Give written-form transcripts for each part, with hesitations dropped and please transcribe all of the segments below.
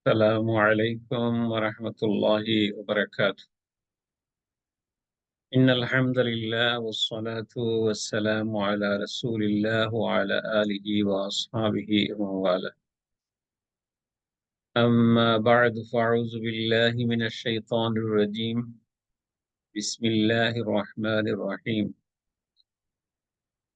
السلام عليكم ورحمة الله وبركاته. إن الحمد لله والصلاة والسلام على رسول الله وعلى آله وأصحابه ومن والاه. أما بعد فأعوذ بالله من الشيطان الرجيم. بسم الله الرحمن الرحيم.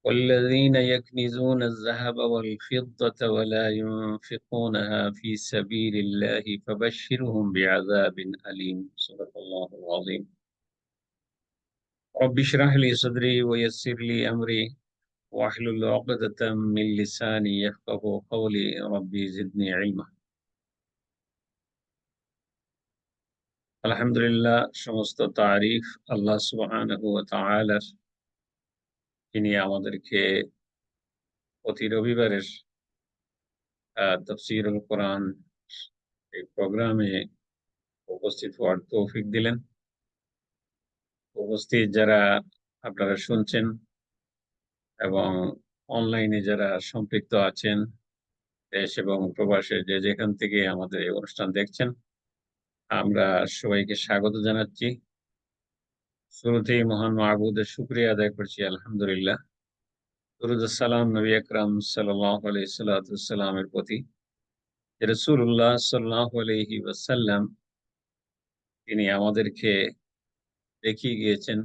والذين يكنزون الذهب والفضة ولا ينفقونها في سبيل الله فبشرهم بعذاب أليم. صدق الله العظيم. رب اشرح لي صدري ويسر لي أمري واحلل عقدة من لساني يفقه قولي ربي زدني علما। আলহামদুলিল্লাহ, সমস্ত তারিফ আল্লাহ সুবহানাহু ওয়া তাআলার। তিনি আমাদেরকে প্রতি রবিবারের তাফসীরুল কোরআন এই প্রোগ্রামে উপস্থিত হওয়ার তৌফিক দিলেন। উপস্থিত যারা আপনারা শুনছেন এবং অনলাইনে যারা সম্পৃক্ত আছেন, দেশ এবং প্রবাসে যে যেখান থেকে আমাদের এই অনুষ্ঠান দেখছেন, আমরা সবাইকে স্বাগত জানাচ্ছি। শুরুতেই মহান মাহবুদের শুকরিয়া আদায় করছি, আলহামদুলিল্লাহ। দুরূদ ও সালাম নবী আকরাম সাল্লাল্লাহু আলাইহি সাল্লামের প্রতি। রাসূলুল্লাহ সাল্লাল্লাহু আলাইহি ওয়াসাল্লাম তিনি আমাদেরকে দেখিয়ে গিয়েছেন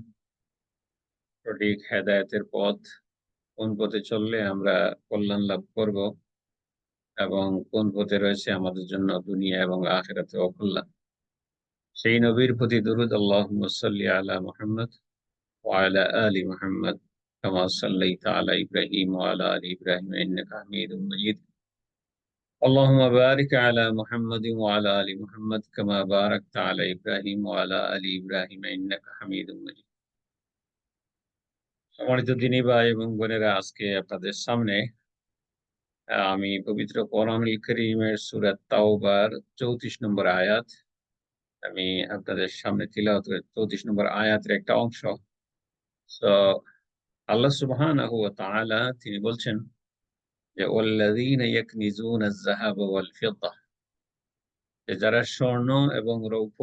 সঠিক হেদায়েতের পথ, কোন পথে চললে আমরা কল্যাণ লাভ করব এবং কোন পথে রয়েছে আমাদের জন্য দুনিয়া এবং আখিরাতে অকল্যাণ। সেই নবীর প্রতি দুরূদ, আল্লাহুম্মা সাল্লি আলা মুহাম্মদ ওয়া আলা আলি মুহাম্মদ কামা সাল্লাইতা আলা ইব্রাহিম ওয়া আলা আলি ইব্রাহিম ইন্নাকা হামিদুম মাজিদ। আল্লাহুম্মা বারিক আলা মুহাম্মাদিন ওয়া আলা আলি মুহাম্মদ কামা বারাকতা আলা ইব্রাহিম ওয়া আলা আলি ইব্রাহিম ইন্নাকা হামিদুম মাজিদ। সম্মানিত দিনী ভাই এবং বোনেরা, আজকে আপনাদের সামনে আমি পবিত্র কোরআনুল কারীমের সূরা তাওবার 34 নম্বর আয়াত আমি আপনাদের সামনে তিলাওয়াত করে 34 নম্বর আয়াতের একটা অংশ। সো আল্লাহ সুবহানাহু ওয়া তাআলা তিনি বলছেন যে ওয়াল্লাযীনা ইয়াকনিজুনা আয-যাহাবা ওয়াল ফিদ্দা, যে যারা স্বর্ণ এবং রৌপ্য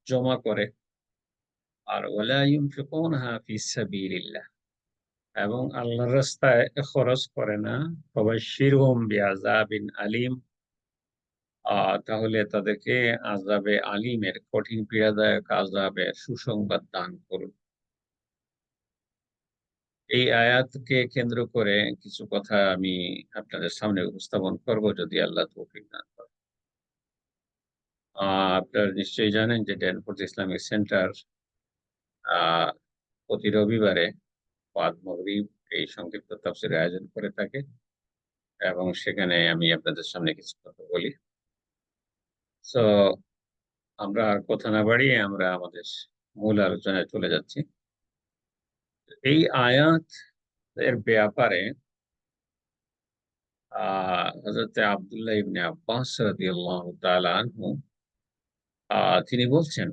জমা করে, আর ওয়ালা ইউনফিকুনহা ফি সাবিলিল্লাহ, এবং আল্লাহর রাস্তায় খরচ করে না, ফাবাশশিরহুম বিআযাবিন আলীম, তাহলে তাদেরকে আযাবে আলীমের, কঠিন পীড়াদায়ক আযাবের সুসংবাদ দান করুন। এই আয়াতকে কেন্দ্র করে কিছু কথা আমি আপনাদের সামনে উপস্থাপন করব, যদি আল্লাহ তৌফিক দান করেন। আপনারা নিশ্চয়ই জানেন যে ড্যানফোর্ড ইসলামিক সেন্টার প্রতি রবিবারে বাদ মাগরিব এই সংক্ষিপ্ত তাফসীরের আয়োজন করে থাকে এবং সেখানে আমি আপনাদের সামনে কিছু কথা বলি। সো আমরা আর কথা না বাড়িয়ে আমরা আমাদের মূল আলোচনায় চলে যাচ্ছি। এই আয়াত এর ব্যাপারে হযরত আব্দুল্লাহ ইবনে আব্বাস রাদিয়াল্লাহু তাআলা আনহু তিনি বলছেন,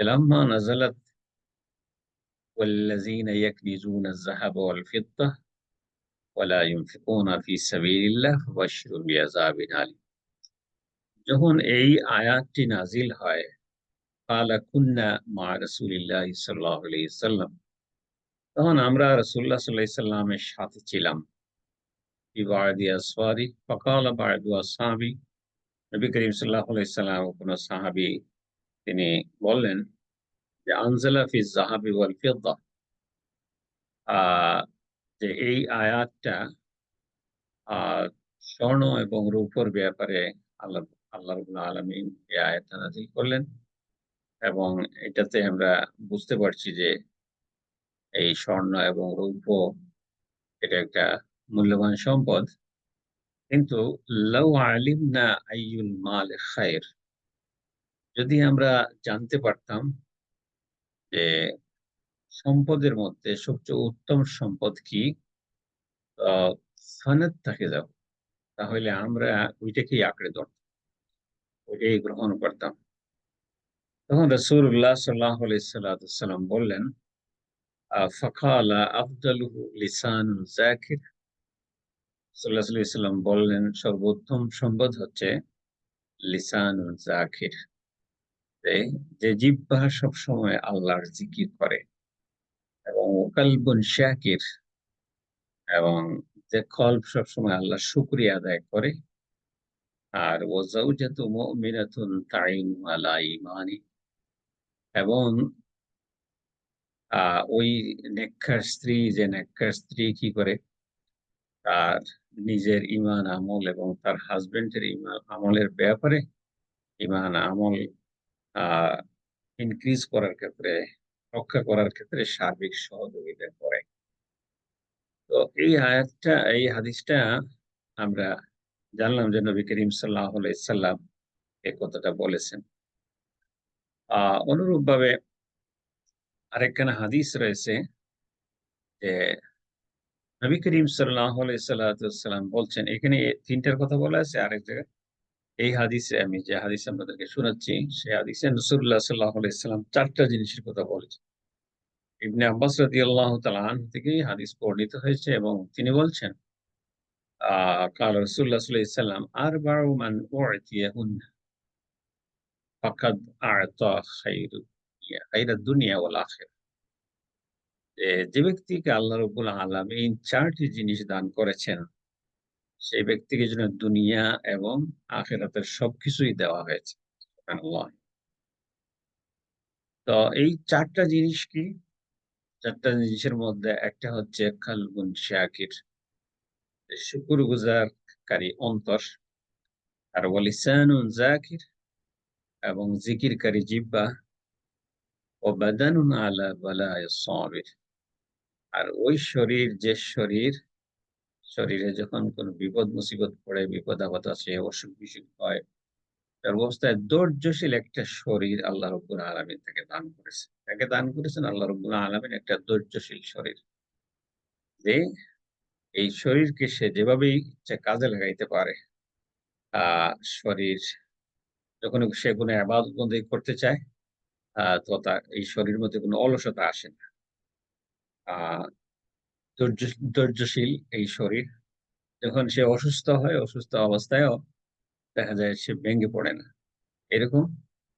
লাম্মা নাযালাত ওয়াল্লাযীনা ইয়াকনিজুনা আয-যাহাবা ওয়াল ফিদ্দা ওয়া লা ইউনফিকুনা ফি সাবিলিল্লাহ ফাবাশশিরহুম বিআযাবিন আলীম। যখন এই আয়াতটি নাজিল হয়, ক্বালা কুন্না মা রাসূলিল্লাহি সাল্লাল্লাহু আলাইহি ওয়াসাল্লাম, তখন আমরা রাসূলুল্লাহ সাল্লাল্লাহু আলাইহি ওয়াসাল্লামের সাথে ছিলাম। ফি বা'দি আসফারি ফাকালা বা'দু আসহাবি, নবী করিম সাল্লাল্লাহু আলাইহি ওয়াসাল্লাম কোন সাহাবী তিনি বললেন যে আনজালা ফি যাহাবি ওয়াল ফিদ্দা, যে এই আয়াতটা স্বর্ণ এবং রূপোর ব্যাপারে আল্লাহ আল্লাহ রাব্বুল আলামিন এই আয়াতটা নাযিল করলেন। এবং এটাতে আমরা বুঝতে পারছি যে এই স্বর্ণ এবং রৌপ্য এটা একটা মূল্যবান সম্পদ। কিন্তু লাউ আলিমনা আইয়ুল মাল খায়র, যদি আমরা জানতে পারতাম যে সম্পদের মধ্যে সবচেয়ে উত্তম সম্পদ কি, সানাত তাকে যাব, তাহলে আমরা ওইটাকেই আঁকড়ে ধরতাম, ওইটাই গ্রহণ করতাম। তখন রাসূলুল্লাহ সাল্লাল্লাহু আলাইহি সাল্লাম বললেন, ফাকালা আফদালুহু লিসানুন যাকির, সাল্লাল্লাহু আলাইহি ওয়াসাল্লাম বললেন, সর্বোত্তম সম্পদ হচ্ছে লিসানুন যাকির। যে যে জিহ্বা সবসময় আল্লাহর জিকির করে, এবং কালবুন শাকির, এবং যে কল্ব সবসময় আল্লাহর শুকরিয়া আদায় করে। আর ওয়াজাউজাতু মুমিনাতুন তাইনু আলা ঈমানি, এবং ওই নেককার স্ত্রী কি করে? তার নিজের ঈমান আমল এবং তার হাসব্যান্ডের ঈমান আমলের ব্যাপারে ঈমান আমল আ ইনক্রিজ করার ক্ষেত্রে, রক্ষা করার ক্ষেত্রে সার্বিক সহযোগিতা করে। তো এই হাদিসটা আমরা জানলাম যে নবী করিম সাল্লাল্লাহু আলাইহি সাল্লাম এই কথাটা বলেছেন। আ অনুরূপভাবে আরেকখানা হাদিস রয়েছে যে নবী করিম সাল্লাল্লাহু আলাইহি সাল্লাম বলছেন, এখানে ৩ টার কথা বলা আছে আরেক জায়গায়। এই হাদিসে আমি যে হাদিস আপনাদেরকে শোনাচ্ছি, সেই হাদিসে রাসূলুল্লাহ সাল্লাল্লাহু আলাইহি সাল্লাম ৪ টা জিনিসের কথা বলেছেন। ইবনে আব্বাস রাদিয়াল্লাহু তাআলা আনহু থেকে এই হাদিস বর্ণিত হয়েছে, এবং তিনি বলছেন, قال রাসূলুল্লাহ সাল্লাল্লাহু আলাইহি সাল্লাম, আরবাউ মান উ'তিয়াহুন্না ফাকাদ আ'তা খায়রাদ দুনিয়া ওয়াল আখিরাহ। যে ব্যক্তিকে আল্লাহ রাব্বুল আলামিন ৪ টি জিনিস দান করেছেন, সেই ব্যক্তিকে যেন দুনিয়া এবং আখিরাতের সবকিছুই দেওয়া হয়েছে। সুবহানাল্লাহ। তো এই ৪ টা জিনিস কি? ৪ টা জিনিসের মধ্যে একটা হচ্ছে কালবুন শাকির, শুকরগুজারকারী অন্তর। আর ওয়ালিসানুন যাকির, এবং জিকিরকারী জিহ্বা। ও বাদানুন আলা বালায় সাবির। আর ওই শরীর, যে শরীরে যখন কোনো বিপদ মুসিবত পড়ে, বিপদ আপদ আসে, অসুখ বিসুখ হয়, তার অবস্থায় ধৈর্যশীল একটা শরীর আল্লাহ রাব্বুল আলামিন তাকে দান করেছে। তাকে দান করেছেন আল্লাহ রাব্বুল আলামিন একটা ধৈর্যশীল শরীর। যে এই শরীরকে সে যেভাবেই ইচ্ছা কাজে লাগাইতে পারে। আ শরীর যখন সে কোনো ইবাদত বন্দেগী করতে চায়, তো তার এই শরীরের মধ্যে কোনো অলসতা আসে না। আ ধৈর্য ধৈর্যশীল এই শরীর। যখন সে অসুস্থ হয়, অসুস্থ অবস্থায়ও দেখা যায় সে ভেঙে পড়ে না। এরকম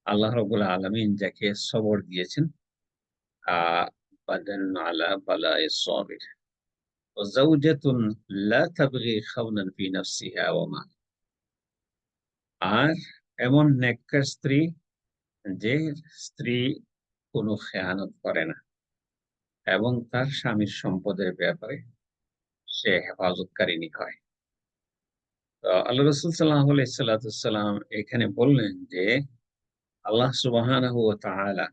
আল্লাহ রাব্বুল আলামিন যাকে সবর দিয়েছেন, আ বাদান আলা বালায় সাবির। ওয়া যাওজাতুন লা তাবগি খাওনান ফি নাফসিহা ওয়া মা। আর এমন নেককার স্ত্রী, যে স্ত্রী কোনো খেয়ানত করে না, এবং তার স্বামীর সম্পদের ব্যাপারে সে হেফাজতকারিণী হয়। তো আল্লাহ রাসূল সাল্লাল্লাহু আলাইহি সাল্লাম এখানে বললেন যে আল্লাহ সুবহানাহু ওয়া তাআলা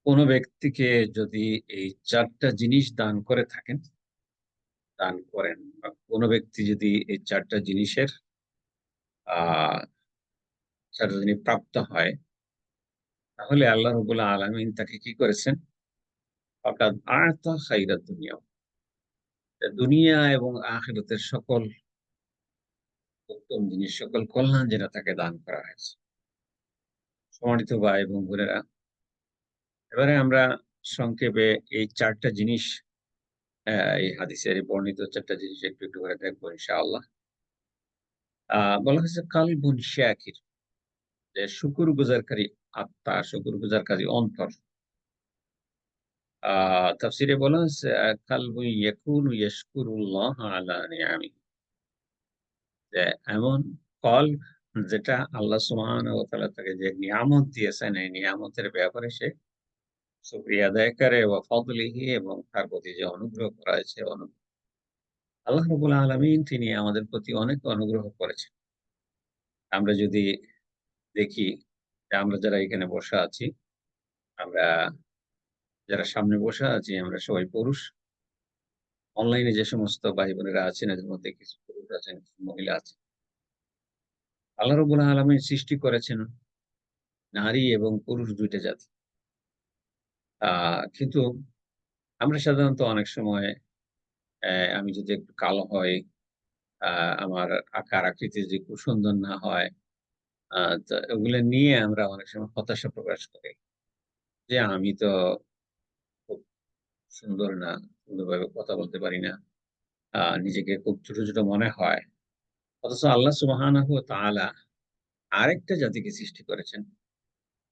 কোন ব্যক্তিকে যদি এই ৪ টা জিনিস দান করে থাকেন, দান করেন, বা কোন ব্যক্তি যদি এই ৪ টা জিনিসের আ ৪ টা জিনিস প্রাপ্ত হয়, তাহলে আল্লাহ রাব্বুল আলামিন তাকে কি করেছেন? ফাকাদ আ'তা খাইরাদ দুনিয়া। দুনিয়া এবং আখিরাতের সকল উত্তম জিনিস, সকল কল্যাণ যেটা তাকে দান করা হয়েছে। সম্মানিত ভাই এবং বোনেরা, এবারে আমরা সংক্ষেপে এই ৪ টা জিনিস, এই হাদিসের বর্ণিত ৪ টা জিনিস একটু, একটু করে দেখবো ইনশাআল্লাহ। বলা হয়েছে কালবুন শাকির, যে শুকরগুজারকারী আত্মা, শুকরগুজারকারী অন্তর। তাফসীরে বলা হয়েছে কালবুন ইয়াকুনু ইয়াশকুরুল্লাহ আলা নিআমিহি। যে এমন কল্ব যেটা আল্লাহ সুবহানাহু ওয়া তাআলা তাকে যে নিয়ামত দিয়েছেন, এই নিয়ামতের ব্যাপারে সে শুকরিয়া আদায় করে, ওয়া ফাদলিহি, এবং তার প্রতি যে অনুগ্রহ করা হয়েছে, আল্লাহ রাব্বুল আলামিন তিনি আমাদের প্রতি অনেক অনুগ্রহ করেছেন। আমরা যদি দেখি যে আমরা যারা এখানে বসা আছি, আমরা যারা সামনে বসা আছি, আমরা সবাই পুরুষ। অনলাইনে যে সমস্ত ভাই-বোনেরা আছেন, এদের মধ্যে কিছু পুরুষ আছেন, কিছু মহিলা আছেন। আল্লাহ রাব্বুল আলামিন সৃষ্টি করেছেন নারী এবং পুরুষ ২ টা জাতি। আ কিন্তু আমরা সাধারণত অনেক সময়, আমি যদি একটু কালো হই, আ আমার আকার আকৃতি যদি খুব সুন্দর না হয়, আ তো এগুলো নিয়ে আমরা অনেক সময় হতাশা প্রকাশ করি। যে আমি তো খুব সুন্দর না, সুন্দরভাবে কথা বলতে পারি না। নিজেকে খুব ছোট, ছোট মনে হয়। অথচ আল্লাহ সুবহানাহু ওয়া তাআলা আরেকটা জাতিকে সৃষ্টি করেছেন।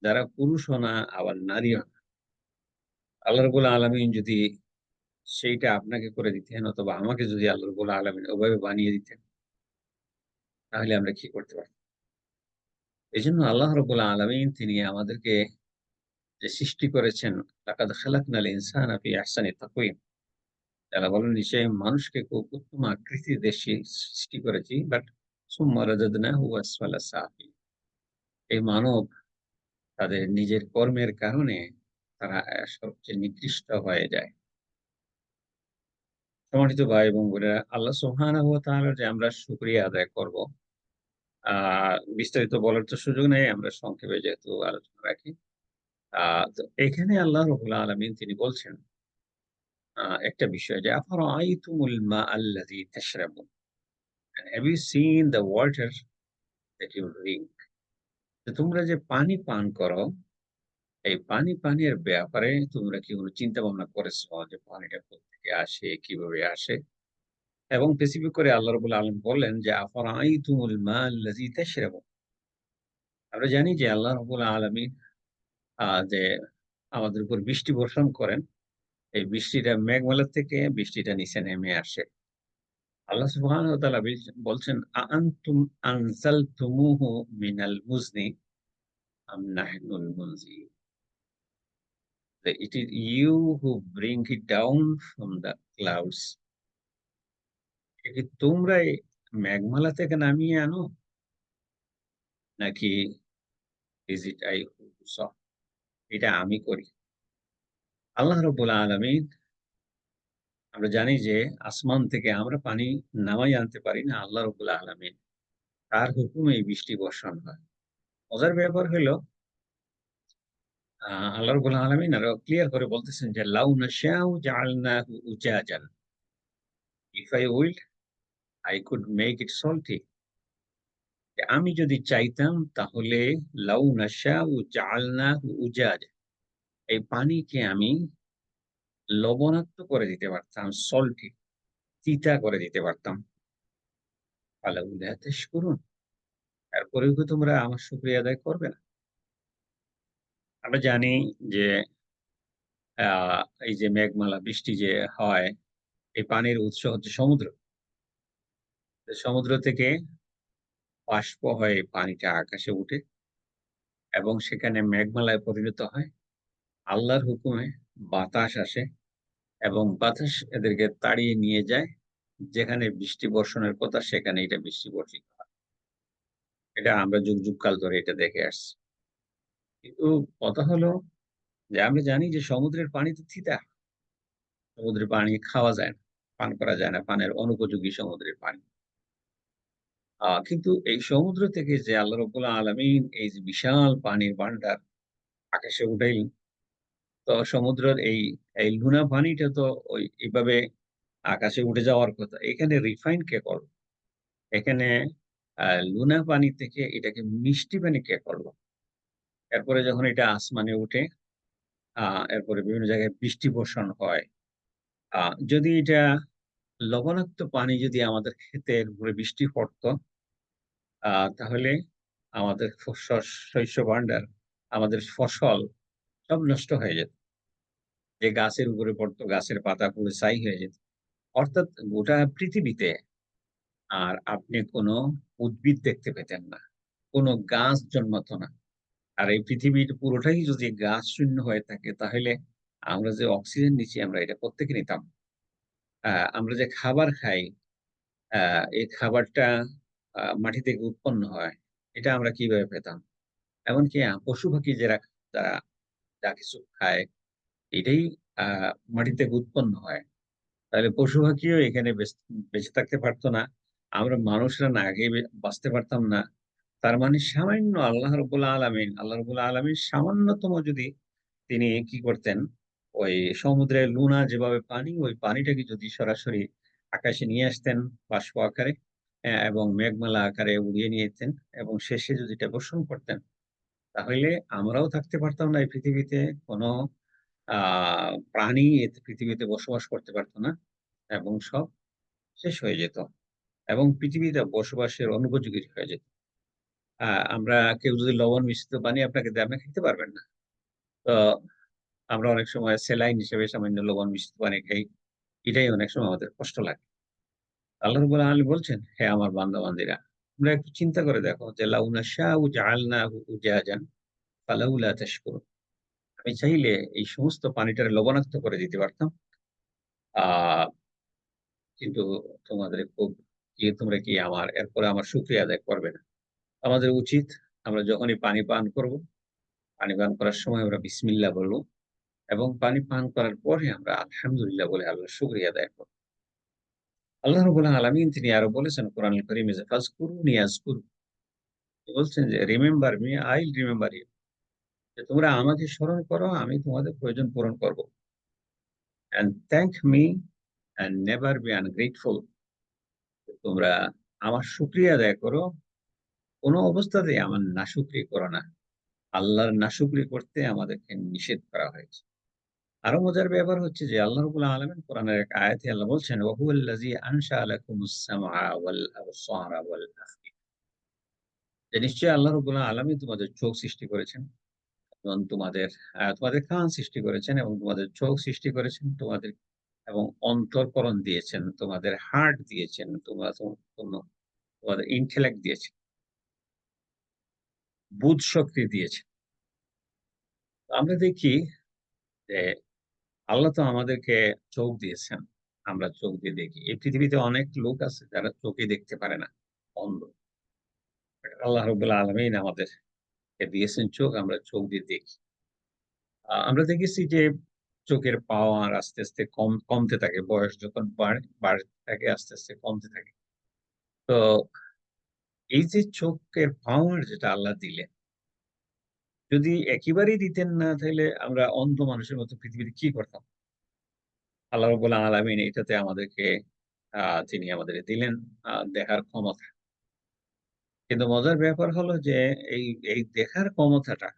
যারা পুরুষও না আবার নারীও না। আল্লাহ রাব্বুল আলামিন যদি সেইটা আপনাকে করে দিতেন অথবা আমাকে যদি আল্লাহ রাব্বুল আলামিন ওভাবে বানিয়ে দিতেন, তাহলে আমরা কি করতে পারতাম? এজন্য আল্লাহ রাব্বুল আলামিন তিনি আমাদেরকে যে সৃষ্টি করেছেন, লাকাদ খালাকনাল ইনসানা ফি আহসানি তাকওয়িম। তাআলা বলেন নিশ্চয়ই মানুষকে খুব উত্তম আকৃতিতে সৃষ্টি করেছি। বাট সুম্মা রাদাদনাহু আসফালা সাফিলিন। এই মানব তাদের নিজের কর্মের কারণে তারা সবচেয়ে নিকৃষ্ট হয়ে যায়। সম্মানিত ভাই এবং বোনেরা, আল্লাহ সুবহানাহু ওয়া তাআলার যে আমরা শুকরিয়া আদায় করব, আ বিস্তারিত বলার তো সুযোগ নেই। আমরা সংক্ষেপে যেহেতু আলোচনা রাখি। আ তো এখানে আল্লাহ রাব্বুল আলামিন তিনি বলছেন একটা বিষয় যে, "আফারাআইতুমুল মা আল্লাযী তাশরাবুন? Have you seen the water that you drink?" যে তোমরা যে পানি পান করো, এই পানি পানের ব্যাপারে তোমরা কি কোন চিন্তা ভাবনা করেছো যে পানিটা কোত্থেকে আসে, কিভাবে আসে? এবং স্পেসিফিক করে আল্লাহ রাব্বুল আলামিন বললেন যে, "আফারাআইতুমুল মা আল্লাযী তাশরাবুন?" আমরা জানি যে আল্লাহ রাব্বুল আলামিন যে আমাদের উপর বৃষ্টি বর্ষণ করেন, এই বৃষ্টিটা মেঘমালা থেকে বৃষ্টিটা নিচে নেমে আসে। আল্লাহ সুবহানাহু ওয়া তাআলা বলছেন, আনতুম আনজালতুমুহু মিনাল মুজনি আম নাহনুল মুনজিলুন?" It is you who bring it down from the clouds. এটা কি তোমরাই মেঘমালা থেকে নামিয়ে আনো? নাকি is it I who do so? এটা আমি করি। আল্লাহ রাব্বুল আলামিন, আমরা জানি যে আসমান থেকে আমরা পানি নামাই আনতে পারি না। আল্লাহ রাব্বুল আলামিন তার হুকুমে এই বৃষ্টি বর্ষণ হয়। মজার ব্যাপার হইলো আল্লাহ রাব্বুল আলামিন আরো ক্লিয়ার করে বলতেছেন যে, "লাউ নাশাউ জাআলনাহু উজাজান। If I willed, I could make it salty." যে আমি যদি চাইতাম তাহলে লাউ নাশাউ জাআলনাহু উজাজা, এই পানিকে আমি লবণাক্ত করে দিতে পারতাম, সল্টি, তিতা করে দিতে পারতাম। ফালাউলা তাশকুরুন, এরপরেও কি তোমরা আমার শুকরিয়া আদায় করবে না? আমরা জানি যে আ এই যে মেঘমালা বৃষ্টি যে হয়, এই পানির উৎস হচ্ছে সমুদ্র। তো সমুদ্র থেকে বাষ্প হয়ে পানিটা আকাশে উঠে এবং সেখানে মেঘমালায় পরিণত হয়। আল্লাহর হুকুমে বাতাস আসে এবং বাতাস এদেরকে তাড়িয়ে নিয়ে যায়। যেখানে বৃষ্টি বর্ষণের কথা সেখানে এটা বৃষ্টি বর্ষিত হয়। এটা আমরা যুগ, যুগ কাল ধরে এটা দেখে আসছি। কিন্তু কথা হলো যে আমরা জানি যে সমুদ্রের পানি তো তিতা। সমুদ্রের পানি খাওয়া যায় না। পান করা যায় না। পানের অনুপযোগী সমুদ্রের পানি। কিন্তু এই সমুদ্র থেকে যে আল্লাহ রাব্বুল আলামিন এই যে বিশাল পানির ভান্ডার আকাশে উঠাইলেন, তো সমুদ্রের এই লুনা পানিটা তো এভাবে আকাশে উঠে যাওয়ার কথা। এখানে রিফাইন কে করল? এখানে লুনা পানি থেকে এটাকে মিষ্টি পানি কে করল? এরপরে যখন এটা আসমানে উঠে, আ এরপরে বিভিন্ন জায়গায় বৃষ্টি বর্ষণ হয়। আ যদি এটা লবণাক্ত পানি যদি আমাদের ক্ষেতের উপরে বৃষ্টি পড়তো, আ তাহলে আমাদের শস্য ভান্ডার, আমাদের ফসল সব নষ্ট হয়ে যেত। যে গাছের উপরে পড়তো, গাছের পাতা পুড়ে ছাই হয়ে যেত। অর্থাৎ গোটা পৃথিবীতে আর আপনি কোনো উদ্ভিদ দেখতে পেতেন না। কোনো গাছ জন্মাতো না। আর এই পৃথিবীর পুরোটাই যদি গাছ শূন্য হয়ে থাকে তাহলে আমরা যে অক্সিজেন নিচ্ছি আমরা এটা কোত্থেকে নিতাম? আ আমরা যে খাবার খাই, আ এই খাবারটা মাটি থেকে উৎপন্ন হয়। এটা আমরা কিভাবে পেতাম? এমনকি পশু-পাখি যারা যা কিছু খায় এটাই আ মাটি থেকে উৎপন্ন হয়। তাহলে পশু-পাখিও এখানে বেঁচে থাকতে পারত না। আমরা মানুষরা না খেয়ে বাঁচতে পারতাম না। তার মানে সামান্য আল্লাহ রাব্বুল আলামিন সামান্যতম যদি তিনি কি করতেন, ওই সমুদ্রের লুনা যেভাবে পানি, ওই পানিটাকে যদি সরাসরি আকাশে নিয়ে আসতেন বাষ্প আকারে এবং মেঘমালা আকারে উড়িয়ে নিয়ে যেতেন এবং শেষে যদি এটা বর্ষণ করতেন, তাহলে আমরাও থাকতে পারতাম না এই পৃথিবীতে। কোনো আ প্রাণী পৃথিবীতে বসবাস করতে পারত না এবং সব শেষ হয়ে যেত এবং পৃথিবীতে বসবাসের অনুপযোগী হয়ে যেত। আমরা কেউ যদি লবণ মিশ্রিত পানি আপনাকে দেয়, আপনি খেতে পারবেন না। তো আমরা অনেক সময় সেলাইন হিসেবে সামান্য লবণ মিশ্রিত পানি খাই। এটাই অনেক সময় আমাদের কষ্ট লাগে। আল্লাহ রাব্বুল আলামিন বলছেন, "হে আমার বান্দা-বান্দীরা, তোমরা একটু চিন্তা করে দেখো যে লাউ নাশাউ জাআলনাহু উজাজান ফালাউলা তাশকুরুন।" আমি চাইলে এই সমস্ত পানিটারে লবণাক্ত করে দিতে পারতাম। আ কিন্তু তোমাদের খুব তোমরা কি এরপরে আমার শুকরিয়া আদায় করবে না? আমাদের উচিত আমরা যখনই পানি পান করব, পানি পান করার সময় আমরা বিসমিল্লাহ বলব এবং পানি পান করার পরে আমরা আলহামদুলিল্লাহ বলে আল্লাহর শুকরিয়া আদায় করব। আল্লাহ রাব্বুল আলামিন তিনি আরো বলেছেন কোরআনুল কারীমে যে, "ফাযকুরুনি আযকুরকুম।" বলছেন যে, "remember me, I will remember you." যে তোমরা আমাকে স্মরণ করো, আমি তোমাদের প্রয়োজন পূরণ করব। "And thank me and never be ungrateful." তোমরা আমার শুকরিয়া আদায় করো, কোন অবস্থাতেই আমার নাশুকরি করো না। আল্লাহর নাশুকরি করতে আমাদেরকে নিষেধ করা হয়েছে। আরো মজার ব্যাপার হচ্ছে যে আল্লাহ রাব্বুল আলামিন কোরআনের এক আয়াতে আল্লাহ বলছেন, "ওয়া হুয়াল্লাযী আনশাআ লাকুমুস সামআ ওয়াল আবসারা ওয়াল আফইদা।" যে নিশ্চয়ই আল্লাহ রাব্বুল আলামিন তোমাদের চোখ সৃষ্টি করেছেন এবং তোমাদের কান সৃষ্টি করেছেন এবং তোমাদের চোখ সৃষ্টি করেছেন, তোমাদের এবং অন্তঃকরণ দিয়েছেন, তোমাদের হার্ট দিয়েছেন, তোমাদের ইন্টেলেক্ট দিয়েছেন, বুঝ শক্তি দিয়েছেন। আমরা দেখি যে আল্লাহ তো আমাদেরকে চোখ দিয়েছেন। আমরা চোখ দিয়ে দেখি। এই পৃথিবীতে অনেক লোক আছে যারা চোখে দেখতে পারে না, অন্ধ। আল্লাহ রাব্বুল আলামিন আমাদেরকে দিয়েছেন চোখ, আমরা চোখ দিয়ে দেখি। আমরা দেখেছি যে চোখের পাওয়ার আস্তে, আস্তে কমতে থাকে। বয়স যখন বাড়তে থাকে আস্তে, আস্তে কমতে থাকে। তো এই যে চোখের পাওয়ার যেটা আল্লাহ দিলেন, যদি একেবারেই দিতেন না তাইলে আমরা অন্ধ মানুষের মতো পৃথিবীতে কি করতাম? আল্লাহ রাব্বুল আলামিন এটাতে আমাদেরকে আ তিনি আমাদেরকে দিলেন দেখার ক্ষমতা। কিন্তু মজার ব্যাপার হলো যে এই, এই দেখার ক্ষমতাটা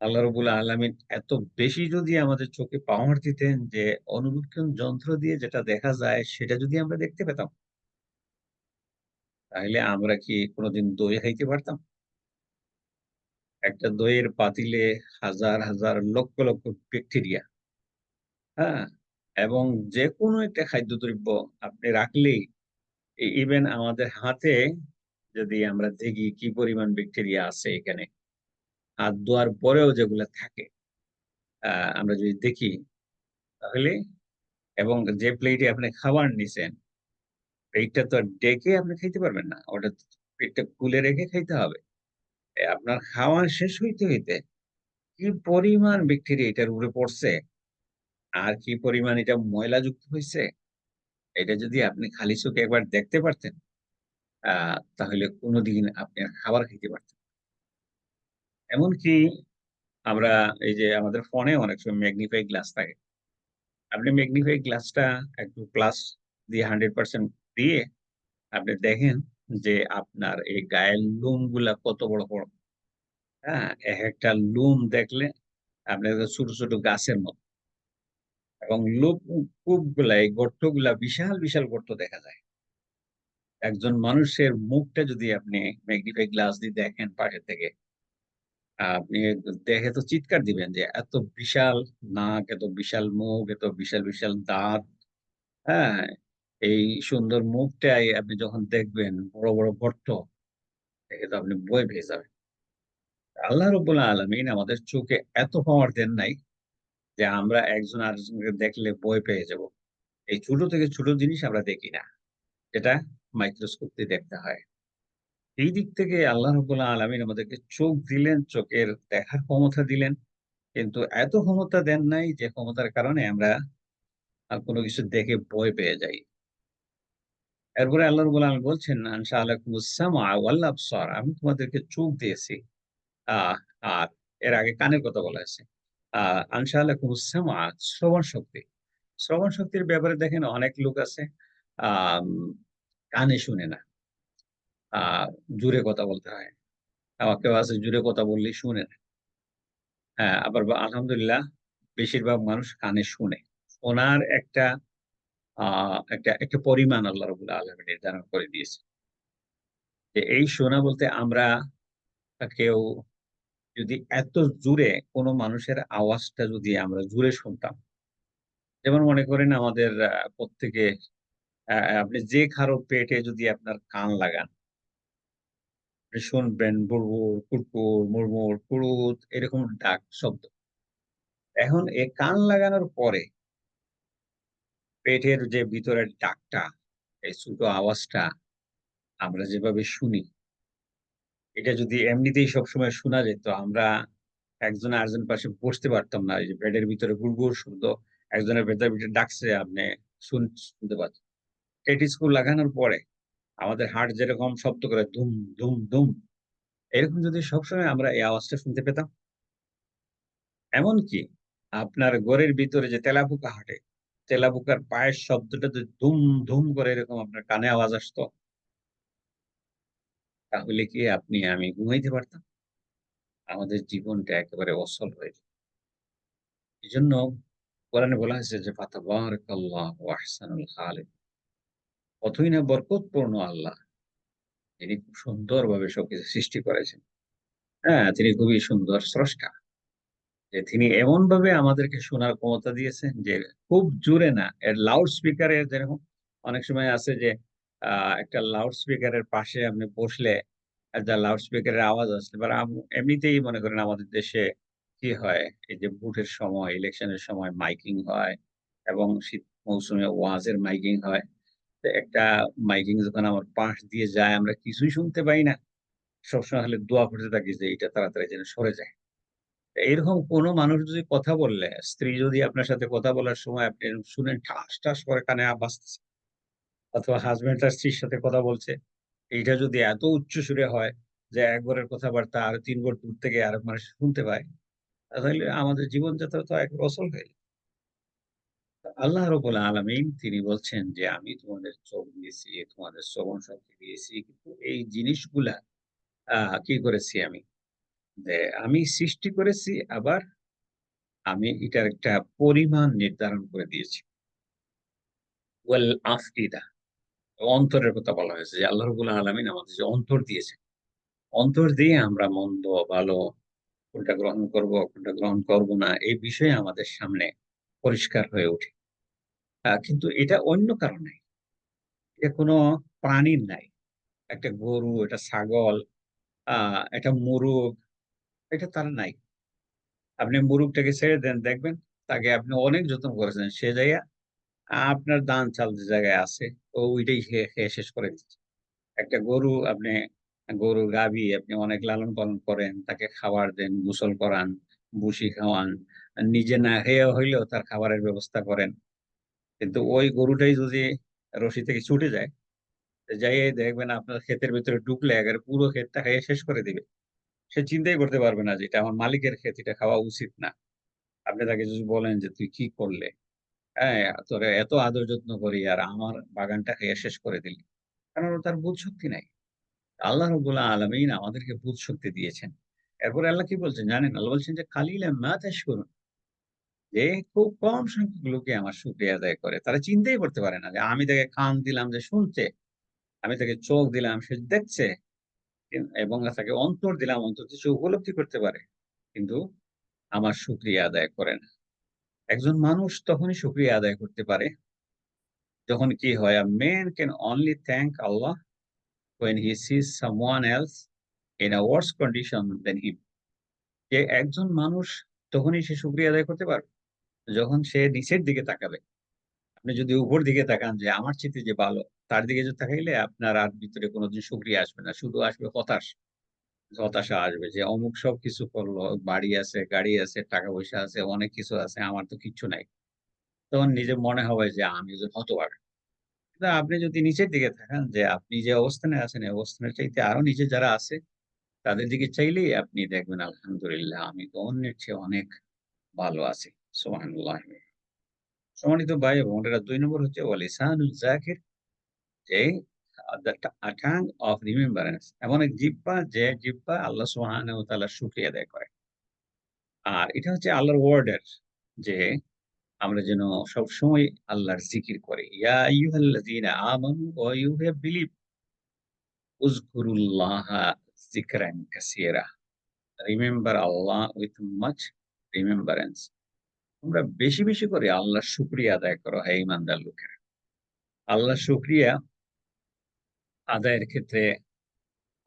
আল্লাহ রাব্বুল আলামিন এত বেশি যদি আমাদের চোখে পাওয়ার দিতেন যে অনুবীক্ষণ যন্ত্র দিয়ে যেটা দেখা যায় সেটা যদি আমরা দেখতে পেতাম, তাহলে আমরা কি কোনদিন দই খাইতে পারতাম? একটা দইয়ের পাতিলে হাজার, হাজার লক্ষ, লক্ষ ব্যাকটেরিয়া, হ্যাঁ? এবং যেকোনো একটা খাদ্যদ্রব্য আপনি রাখলেই ইভেন আমাদের হাতে যদি আমরা দেখি কি পরিমাণ ব্যাকটেরিয়া আছে এখানে, হাত ধোয়ার পরেও যেগুলা থাকে, আ আমরা যদি দেখি তাহলে এবং যে প্লেটে আপনি খাবার নিছেন, প্লেটটা তো আর ডেকে আপনি খাইতে পারবেন না। ওটা প্লেটটা খুলে রেখে খাইতে হবে। আপনার খাওয়া শেষ হইতে, হইতে কি পরিমাণ ব্যাকটেরিয়া এটার উপরে পড়ছে, আর কি পরিমাণ এটা ময়লাযুক্ত হইছে, এটা যদি আপনি খালি চোখে একবার দেখতে পারতেন, আ তাহলে কোনদিন আপনি আর খাবার খাইতে পারতেন না। এমনকি আমরা এই যে আমাদের ফোনে অনেক সময় ম্যাগনিফাই গ্লাস থাকে। আপনি ম্যাগনিফাই গ্লাসটা একটু প্লাস দিয়ে 100% দিয়ে আপনি দেখেন যে আপনার এই গায়ের লোমগুলা কত বড়, বড়। হ্যাঁ? একেকটা লোম দেখলে আপনার ছোট, ছোট গাছের মতো এবং কূপগুলা এই গর্তগুলা বিশাল, বিশাল গর্ত দেখা যায়। একজন মানুষের মুখটা যদি আপনি ম্যাগনিফাই গ্লাস দিয়ে দেখেন পাশে থেকে, আপনি দেখে তো চিৎকার দিবেন যে এত বিশাল নাক, এত বিশাল মুখ, এত বিশাল, বিশাল দাঁত, হ্যাঁ? এই সুন্দর মুখটাই আপনি যখন দেখবেন বড়, বড় গর্ত, দেখে তো আপনি ভয় পেয়ে যাবেন। আল্লাহ রাব্বুল আলামিন আমাদের চোখে এত পাওয়ার দেন নাই যে আমরা একজন আরেকজনকে দেখলে ভয় পেয়ে যাব। এই ছোট থেকে ছোট জিনিস আমরা দেখি না। যেটা মাইক্রোস্কোপ দিয়ে দেখতে হয়। এই দিক থেকে আল্লাহ রাব্বুল আলামিন আমাদেরকে চোখ দিলেন, চোখের দেখার ক্ষমতা দিলেন। কিন্তু এত ক্ষমতা দেন নাই যে ক্ষমতার কারণে আমরা কোন কিছু দেখে ভয় পেয়ে যাই। এরপরে আল্লাহ রাব্বুল আলামিন বলছেন, "আনশা লাকুমুস সামআ ওয়াল আবসার।" আমি তোমাদেরকে চোখ দিয়েছি। আহ আর এর আগে কানের কথা বলা হয়েছে। আ আনশা লাকুমুস সামআ, শ্রবণ শক্তি। শ্রবণ শক্তির ব্যাপারে দেখেন অনেক লোক আছে আম কানে শুনে না। আ জোরে কথা বলতে হয়। আবার কেউ আছে জোরে কথা বললেই শুনে না। হ্যাঁ, আবার আলহামদুলিল্লাহ বেশিরভাগ মানুষ কানে শুনে। শোনার একটা একটা পরিমাণ আল্লাহ রাব্বুল আলামিন নির্ধারণ করে দিয়েছে। যে এই শোনা বলতে আমরা কেউ যদি এত জোরে কোনো মানুষের আওয়াজটা যদি আমরা জোরে শুনতাম, যেমন মনে করেন আমাদের প্রত্যেকে আপনি যে কারো পেটে যদি আপনার কান লাগান, আপনি শুনবেন বুড়বুড়, কুড়কুড়, মুড়মুড়, কুড়ুত এরকম ডাক শব্দ। এখন কান লাগানোর পরে পেটের যে ভিতরের ডাকটা, এই ছোট আওয়াজটা আমরা যেভাবে শুনি, এটা যদি এমনিতেই সবসময় শোনা যেত, আমরা একজন আরেকজনের পাশে বসতে পারতাম না। এই যে বেডের ভিতরে গুড়গুড় শব্দ একজনের ভেতরে, ভেতরে ডাকছে আপনি শুনতে পাচ্ছেন। স্টেথোস্কোপ লাগানোর পরে আমাদের হার্ট যেরকম শব্দ করে ধুম, ধুম, ধুম, এরকম যদি সবসময় আমরা এই আওয়াজটা শুনতে পেতাম, এমনকি আপনার ঘরের ভিতরে যে তেলাপোকা হাঁটে, তেলাপোকার পায়ের শব্দটা যদি ধুম, ধুম করে এরকম আপনার কানে আওয়াজ আসতো, তাহলে কি আপনি আমি ঘুমাইতে পারতাম? আমাদের জীবনটা একেবারে অচল হয়ে যেত। এজন্য কোরআনে বলা হয়েছে যে ফাতাবারাকাল্লাহু আহসানুল খালিক। কতই না বরকতপূর্ণ আল্লাহ। তিনি খুব সুন্দরভাবে সবকিছু সৃষ্টি করেছেন। হ্যাঁ, তিনি খুবই সুন্দর স্রষ্টা। যে তিনি এমনভাবে আমাদেরকে শোনার ক্ষমতা দিয়েছেন যে খুব জোরে না, এর লাউড স্পিকারে যেরকম অনেক সময় আছে যে একটা লাউড স্পিকারের পাশে আপনি বসলে একটা লাউড স্পিকারের আওয়াজ আসলে এবার এমনিতেই মনে করেন আমাদের দেশে কি হয়, এই যে ভোটের সময়, ইলেকশনের সময় মাইকিং হয় এবং শীত মৌসুমে ওয়াজের মাইকিং হয়। তো একটা মাইকিং যখন আমার পাশ দিয়ে যায় আমরা কিছুই শুনতে পাই না। সবসময় খালি দোয়া করতে থাকি যে এটা তাড়াতাড়ি যেন সরে যায়। এরকম কোনো মানুষ যদি কথা বললে, স্ত্রী যদি আপনার সাথে কথা বলার সময় আপনি এরকম শুনেন ঠাস, ঠাস করে কানে বাজতেছে, অথবা হাসব্যান্ড তার স্ত্রীর সাথে কথা বলছে, এইটা যদি এত উচ্চ সুরে হয় যে এক ঘরের কথাবার্তা আরো ৩ ঘর দূর থেকে আরেক মানুষ শুনতে পায়, তাহলে আমাদের জীবনযাত্রা তো এক অচল হয়ে যায়। আল্লাহ রাব্বুল আলামিন তিনি বলছেন যে, "আমি তোমাদের চোখ দিয়েছি, তোমাদের শ্রবণ শক্তি দিয়েছি। কিন্তু এই জিনিসগুলা আ কি করেছি আমি? যে আমি সৃষ্টি করেছি আবার আমি এটার একটা পরিমাণ নির্ধারণ করে দিয়েছি।" ওয়াল আফইদা, অন্তরের কথা বলা হয়েছে যে আল্লাহ রাব্বুল আলামিন আমাদের যে অন্তর দিয়েছেন। অন্তর দিয়ে আমরা মন্দ, ভালো কোনটা গ্রহণ করব, কোনটা গ্রহণ করব না এই বিষয়ে আমাদের সামনে পরিষ্কার হয়ে ওঠে। কিন্তু এটা অন্য কারো নাই। এটা কোনো প্রাণীর নাই। একটা গরু, একটা ছাগল, আ একটা মোরগ, এটা তার নাই। আপনি মোরগটাকে ছেড়ে দেন দেখবেন, তাকে আপনি অনেক যত্ন করেছেন। সে যাইয়া আপনার ধান চাল যে জায়গায় আছে, ও ওইটাই খেয়ে, খেয়ে শেষ করে দিচ্ছে। একটা গরু আপনি গরু গাভী আপনি অনেক লালন-পালন করেন, তাকে খাবার দেন, গোসল করান, ভুসি খাওয়ান। নিজে না খেয়ে হইলেও তার খাবারের ব্যবস্থা করেন। কিন্তু ওই গরুটাই যদি রশি থেকে ছুটে যায়, যাইয়াই দেখবেন আপনার ক্ষেতের ভেতরে ঢুকলে একেবারে পুরো ক্ষেতটা খেয়ে শেষ করে দিবে। সে চিন্তাই করতে পারবে না যে এটা আমার মালিকের ক্ষেত, এটা খাওয়া উচিত না। আপনি তাকে যদি বলেন যে, "তুই কি করলে? হ্যাঁ, তোরে এত আদর যত্ন করি আর আমার বাগানটা খেয়ে শেষ করে দিলি।" কারণ ওর তার বোধ শক্তি নাই। আল্লাহ রাব্বুল আলামিন আমাদেরকে বুঝ শক্তি দিয়েছেন। এরপরে আল্লাহ কি বলছেন জানেন? আল্লাহ বলছেন যে, "কালিলাম মা তাশকুরুন।" যে খুব কম সংখ্যক লোকই আমার শুকরিয়া আদায় করে। তারা চিন্তাই করতে পারে না যে আমি তাকে কান দিলাম যে শুনছে, আমি তাকে চোখ দিলাম সে দেখছে, এবং তাকে অন্তর দিলাম অন্তর দিয়ে সে উপলব্ধি করতে পারে। কিন্তু আমার শুকরিয়া আদায় করে না। একজন মানুষ তখনই শুকরিয়া আদায় করতে পারে যখন কি হয়? A man can only thank Allah when he sees someone else in a worse condition than him. যে একজন মানুষ তখনই সে শুকরিয়া আদায় করতে পারবে যখন সে নিচের দিকে তাকাবে। আপনি যদি উপর দিকে তাকান যে আমার চাইতে যে ভালো, তার দিকে যে তাকাইলে আপনার আর ভিতরে কোনদিন শুকরিয়া আসবে না। শুধু আসবে হতাশা আসবে যে অমুক সবকিছু করলো, বাড়ি আছে, গাড়ি আছে, টাকা-পয়সা আছে, অনেক কিছু আছে, আমার তো কিচ্ছু নাই। তখন নিজের মনে হবে যে আমি একজন হতভাগা। কিন্তু আপনি যদি নিচের দিকে তাকান যে আপনি যে অবস্থানে আছেন, এই অবস্থানের চাইতে আরো নিচে যারা আছে, তাদের দিকে চাইলেই আপনি দেখবেন আলহামদুলিল্লাহ আমি তো অন্যের চেয়ে অনেক ভালো আছি। সুবহানাল্লাহ। সম্মানিত ভাই এবং বোনেরা ২ নম্বর হচ্ছে ওয়ালিসানুল যাকির, যে দ্যা টাং অফ রিমেম্বারেন্স, এমন এক জিহ্বা যে জিহ্বা আল্লাহ সুবহানাহু ওয়া তাআলার শুকরিয়া আদায় করে। আর এটা হচ্ছে আল্লাহর ওয়ার্ডের যে আমরা যেন সবসময় আল্লাহর জিকির করি। ইয়া আইয়ুহাল্লাযীনা আমানু ওয়া ইউ হ্যাভ বিলিভ উযকুরুল্লাহা যিকরান কাসীরা। Remember Allah with much remembrance. তোমরা বেশি, বেশি করে আল্লাহর শুকরিয়া আদায় করো হে ঈমানদার লোকেরা। আল্লাহর শুকরিয়া আদায়ের ক্ষেত্রে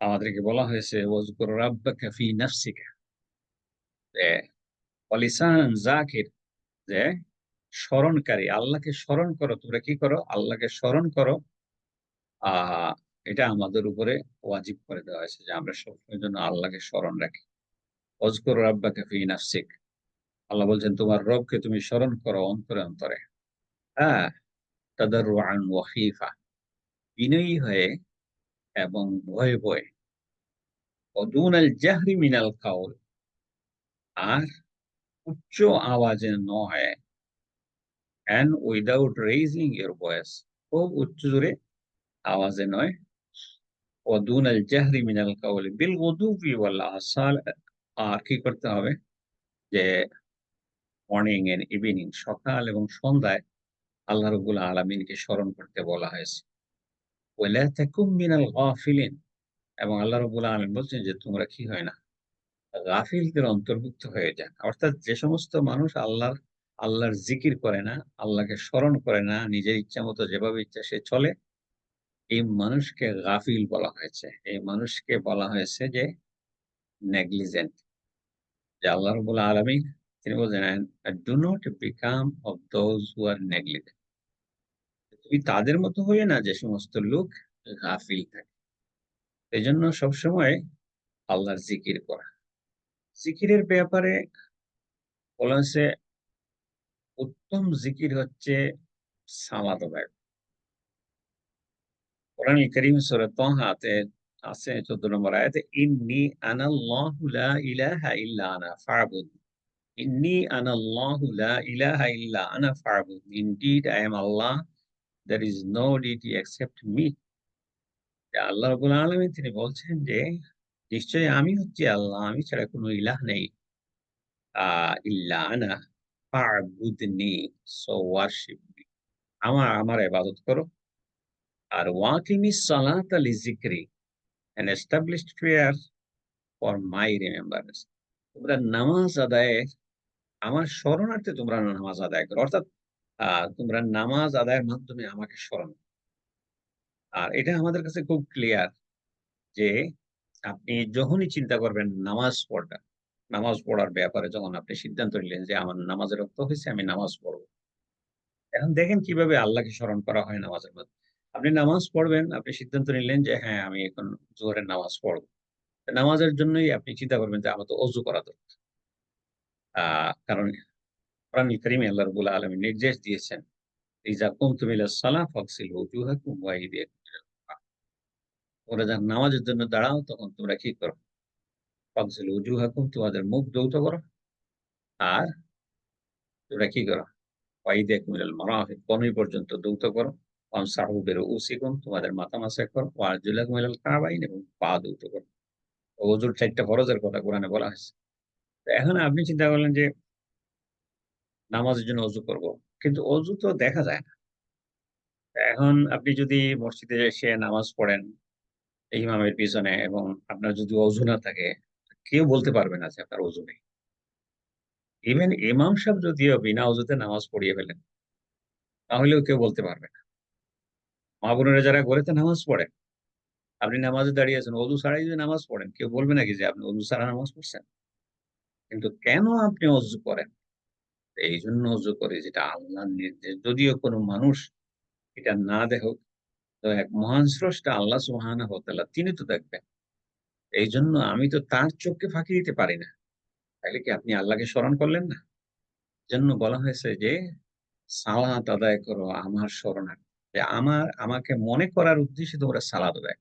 আমাদেরকে বলা হয়েছে ওয়াজকুর রাব্বাকা ফি নাফসিকা, যে ওয়ালিসানান যাকির, যে স্মরণকারী, আল্লাহকে স্মরণ করো। তোমরা কি করো? আল্লাহকে স্মরণ করো। আ এটা আমাদের উপরে ওয়াজিব করে দেওয়া হয়েছে যে আমরা সবসময়ের জন্য আল্লাহকে স্মরণ রাখি। ওয়াজকুর রাব্বাকা ফি নাফসিক। আল্লাহ বলছেন তোমার রবকে তুমি স্মরণ করো অন্তরে, অন্তরে। হ্যাঁ? তাদাররুআন ওয়া খীফা, বিনয়ী হয়ে এবং ভয়ে, ভয়ে। ওয়া দুনাল জাহরি মিনাল কাওল, আর উচ্চ আওয়াজে নয়। And without raising your voice, খুব উচ্চ জোরে আওয়াজে নয়। ওয়া দুনাল জাহরি মিনাল কাওলি বিল গুদুবি ওয়াল আসাল, আর কি করতে হবে? যে মর্নিং এন্ড ইভিনিং, সকাল এবং সন্ধ্যায় আল্লাহ রাব্বুল আলামিনকে স্মরণ করতে বলা হয়েছে। ওয়ালা তাকুম মিনাল গাফিলিন, এবং আল্লাহ রাব্বুল আলামিন বলছেন যে তোমরা কি হয় না, গাফিলদের অন্তর্ভুক্ত হয়ে যান। অর্থাৎ যে সমস্ত মানুষ আল্লাহর জিকির করে না, আল্লাহকে স্মরণ করে না, নিজের ইচ্ছামতো যেভাবে ইচ্ছা সে চলে, এই মানুষকে গাফিল বলা হয়েছে। এই মানুষকে বলা হয়েছে যে নেগলিজেন্ট। যে আল্লাহ রাব্বুল আলামিন তিনি বলছেন, "do not become of those who are negligent." তুমি তাদের মতো হইও না যে সমস্ত লোক গাফিল থাকে। এজন্য সবসময় আল্লাহর জিকির করা। জিকিরের ব্যাপারে বলা হয়েছে উত্তম জিকির হচ্ছে সালাত আদায়। কোরআনুল কারীম সূরা তাহাতে আছে ১৪ নম্বর আয়াতে, "ইন্নী আনাল্লাহু লা ইলাহা ইল্লা আনা ফা'বুদ। ইন্নী আনাল্লাহু লা ইলাহা ইল্লা আনা ফা'বুদ। Indeed I am Allah, there is no deity except me." আল্লাহ রাব্বুল আলামিন তিনি বলছেন যে নিশ্চয়ই আমি হচ্ছি আল্লাহ, আমি ছাড়া কোন ইলাহ নেই। ইল্লা আনা ফা'বুদনি, সো ওয়ারশিপ মি। আমার ইবাদত করো। আর ওয়াকিমিস সালাতা লিযিকরি, and established prayer for my remembrance. তোমরা নামাজ আদায়ে আমার স্মরণার্থে তোমরা নামাজ আদায় করো। অর্থাৎ তোমরা নামাজ আদায়ের মাধ্যমে আমাকে স্মরণ। আর এটা আমাদের কাছে খুব ক্লিয়ার যে আপনি যখনই চিন্তা করবেন নামাজ পড়ার ব্যাপারে যখন আপনি সিদ্ধান্ত নিলেন যে আমার নামাজের রক্ত হইছে, আমি নামাজ পড়ব। এখন দেখেন কিভাবে আল্লাহকে স্মরণ করা হয় নামাজের মধ্যে। আপনি নামাজ পড়বেন, আপনি সিদ্ধান্ত নিলেন যে হ্যাঁ, আমি এখন জোহরের নামাজ পড়ব। নামাজের জন্যই আপনি চিন্তা করবেন যে আমার তো অজু করা দরকার। কারণ কোরআনুল কারীমে আল্লাহ রাব্বুল আলামিন নির্দেশ দিয়েছেন, "ইযা কুমতুম ইলাস সালাহ ফাগসিলু উজুহাকুম ওয়া আইদিয়াকুম ইলাল মারাফিক।" তোমরা যখন নামাজের জন্য দাঁড়াও তখন তোমরা কি করো? ফাগসিলু উজুহাকুম, তোমাদের মুখ ধৌত করো। আর তোমরা কি করো? ওয়া আইদিয়াকুম ইলাল মারাফিক, কনুই পর্যন্ত ধৌত করো। ওয়ামসাহু বিরুউসিকুম, তোমাদের মাথা মাসাজ করো। ওয়া আরজুলাকুম ইলাল কাবাইন, এবং পা ধৌত করো। ওযুর ৪ টা ফরজের কথা কোরআনে বলা হয়েছে। তো এখন আপনি চিন্তা করলেন যে নামাজের জন্য অজু করব। কিন্তু অজু তো দেখা যায় না। এখন আপনি যদি মসজিদে এসে নামাজ পড়েন ইমামের পিছনে, এবং আপনার যদি অজু না থাকে, কেউ বলতে পারবে না যে আপনার অজু নেই। ইভেন ইমাম সাহেব যদিও বিনা অজুতে নামাজ পড়িয়ে ফেলেন, তাহলেও কেউ বলতে পারবে না। মা-বোনেরা যারা ঘরেতে নামাজ পড়েন, আপনি নামাজে দাঁড়িয়ে আছেন, অজু ছাড়াই যদি নামাজ পড়েন, কেউ বলবে নাকি যে আপনি অজু ছাড়া নামাজ পড়ছেন? কিন্তু কেন আপনি অজু করেন? এইজন্য অজু করি যেটা আল্লাহর নির্দেশ। যদিও কোনো মানুষ এটা না দেখুক, তো এক মহান স্রষ্টা আল্লাহ সুবহানাহু ওয়া তাআলা তিনি তো দেখবেন। এইজন্য আমি তো তার চোখকে ফাঁকি দিতে পারি না। তাইলে কি আপনি আল্লাহকে স্মরণ করলেন না? এজন্য বলা হয়েছে যে, সালাত আদায় করো আমার স্মরণার্থে। যে আমাকে মনে করার উদ্দেশ্যে তোমরা সালাত আদায়।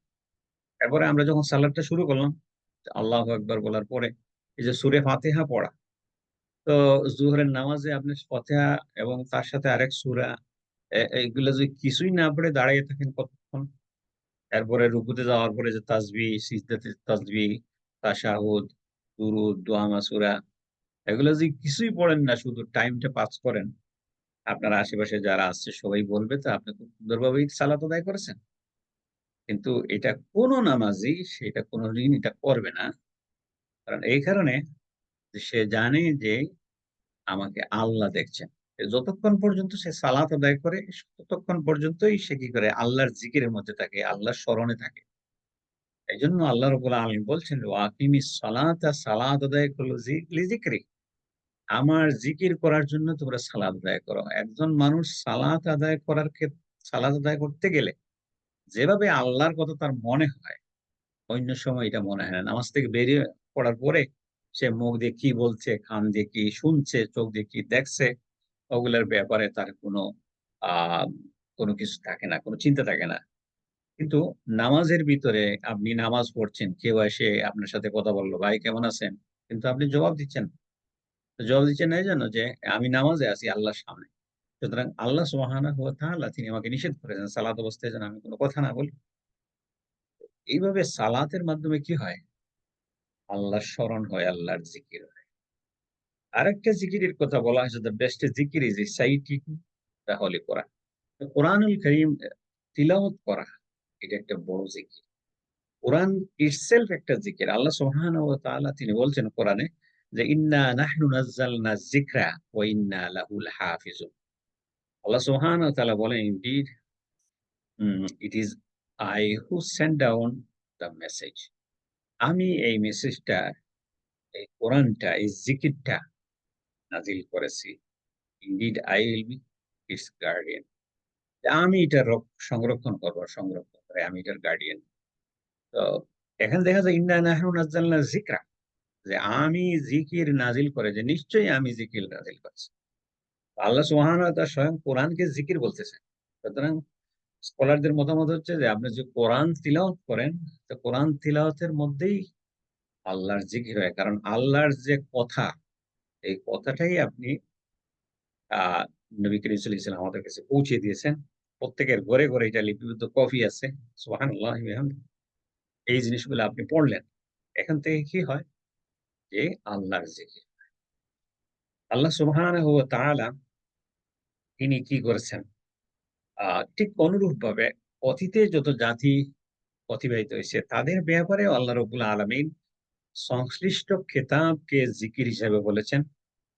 এরপরে আমরা যখন সালাতটা শুরু করলাম, আল্লাহু আকবার বলার পরে এই যে সূরা ফাতিহা পড়া। তো জোহরের নামাজে আপনি ফাতিহা এবং তার সাথে আরেক সূরা, এইগুলা যদি কিছুই না পড়ে দাঁড়াইয়ে থাকেন কতক্ষণ? এরপরে রুকুতে যাওয়ার পরে যে তাসবিহ, সিজদাতে তাসবিহ, তাশাহুদ, দুরুদ, দোয়া মাসুরা, এগুলো যদি কিছুই পড়েন না, শুধু টাইমটা পাস করেন, আপনার আশেপাশে যারা আছে সবাই বলবে তো আপনি খুব সুন্দরভাবেই সালাত আদায় করেছেন। কিন্তু এটা কোন নামাজি সেটা কোনদিন এটা করবে না। কারণ এই কারণে যে সে জানে যে আমাকে আল্লাহ দেখছেন। যতক্ষণ পর্যন্ত সে সালাত আদায় করে ততক্ষণ পর্যন্তই সে কি করে আল্লাহর জিকিরের মধ্যে থাকে, আল্লাহর স্মরণে থাকে। এজন্য আল্লাহ রাব্বুল আলামিন বলছেন, "ওয়া আকিমিস সালাতা" সালাত আদায় করল লিযিকরি। আমার জিকির করার জন্য তোমরা সালাত আদায় করো। একজন মানুষ সালাত আদায় করতে গেলে যেভাবে আল্লাহর কথা তার মনে হয়, অন্য সময় এটা মনে হয় না। নামাজ থেকে বেরিয়ে পড়ার পরে সে মুখ দিয়ে কি বলছে, কান দিয়ে কি শুনছে, চোখ দিয়ে কি দেখছে, ওগুলার ব্যাপারে তার আ কোনো কিছু থাকে না, কোনো চিন্তা থাকে না। কিন্তু নামাজের ভিতরে আপনি নামাজ পড়ছেন, কেউ এসে আপনার সাথে কথা বলল, "ভাই কেমন আছেন?" কিন্তু আপনি জবাব দিচ্ছেন। জবাব দিচ্ছেন এইজন্য যে আমি নামাজে আছি আল্লাহর সামনে। সুতরাং আল্লাহ সুবহানাহু ওয়া তাআলা তিনি আমাকে নিষেধ করেছেন সালাত অবস্থায় যেন আমি কোন কথা না বলি। এইভাবে সালাতের মাধ্যমে কি হয়? আল্লাহর স্মরণ হয়, আল্লাহর জিকির হয়। আরেকটা জিকিরের কথা বলা হয়েছে, "The best zikr is reciting the Holy Quran." তো কোরআনুল কারীম তিলাওয়াত করা এটা একটা বড় জিকির। কোরআন itself একটা জিকির। আল্লাহ সুবহানাহু ওয়া তাআলা তিনি বলছেন কোরআনে যে, "ইন্না নাহনু নাযালনা যিকরা ওয়া ইন্না লাহু লাহাফিজুন।" আল্লাহ সুবহানাহু ওয়া তাআলা বলেন, "Indeed, it is I who sent down the message." আমি এই মেসেজটা, এই কোরআনটা, এই জিকিরটা নাযিল করেছি। Indeed, I will be its guardian. আমি এটা সংরক্ষণ করব, সংরক্ষণ করে আমি এটার গার্ডিয়ান। তো এখানে দেখা যায়, "ইন্না নাহনু নাযালনা যিকরা", যে আমি জিকির নাজিল করে যে নিশ্চয়ই আমি জিকির নাজিল করেছি। আল্লাহ সুবহানাহু ওয়া তাআলা স্বয়ং কোরআনকে জিকির বলতেছেন। সুতরাং স্কলারদের মতামত হচ্ছে যে আপনি যে কোরআন তিলাওয়াত করেন, তো কোরআন তিলাওয়াতের মধ্যেই আল্লাহর জিকির হয়। কারণ আল্লাহর যে কথা, এই কথাটাই আপনি আ নবী করিম সাল্লাল্লাহু আলাইহি ওয়াসাল্লাম আমাদের কাছে পৌঁছে দিয়েছেন। প্রত্যেকের ঘরে, ঘরে এটা লিপিবদ্ধ কপি আছে। সুবহানাল্লাহি ওয়া বিহামদিহি। এই জিনিসগুলো আপনি পড়লেন। এখান থেকে কি হয়? যে আল্লাহর জিকির। আল্লাহ সুবহানাহু ওয়া তাআলা তিনি কি করেছেন? আ ঠিক অনুরূপভাবে অতীতে যত জাতি অতিবাহিত হইছে তাদের ব্যাপারেও আল্লাহ রাব্বুল আলামিন সংশ্লিষ্ট কিতাবকে জিকির হিসেবে বলেছেন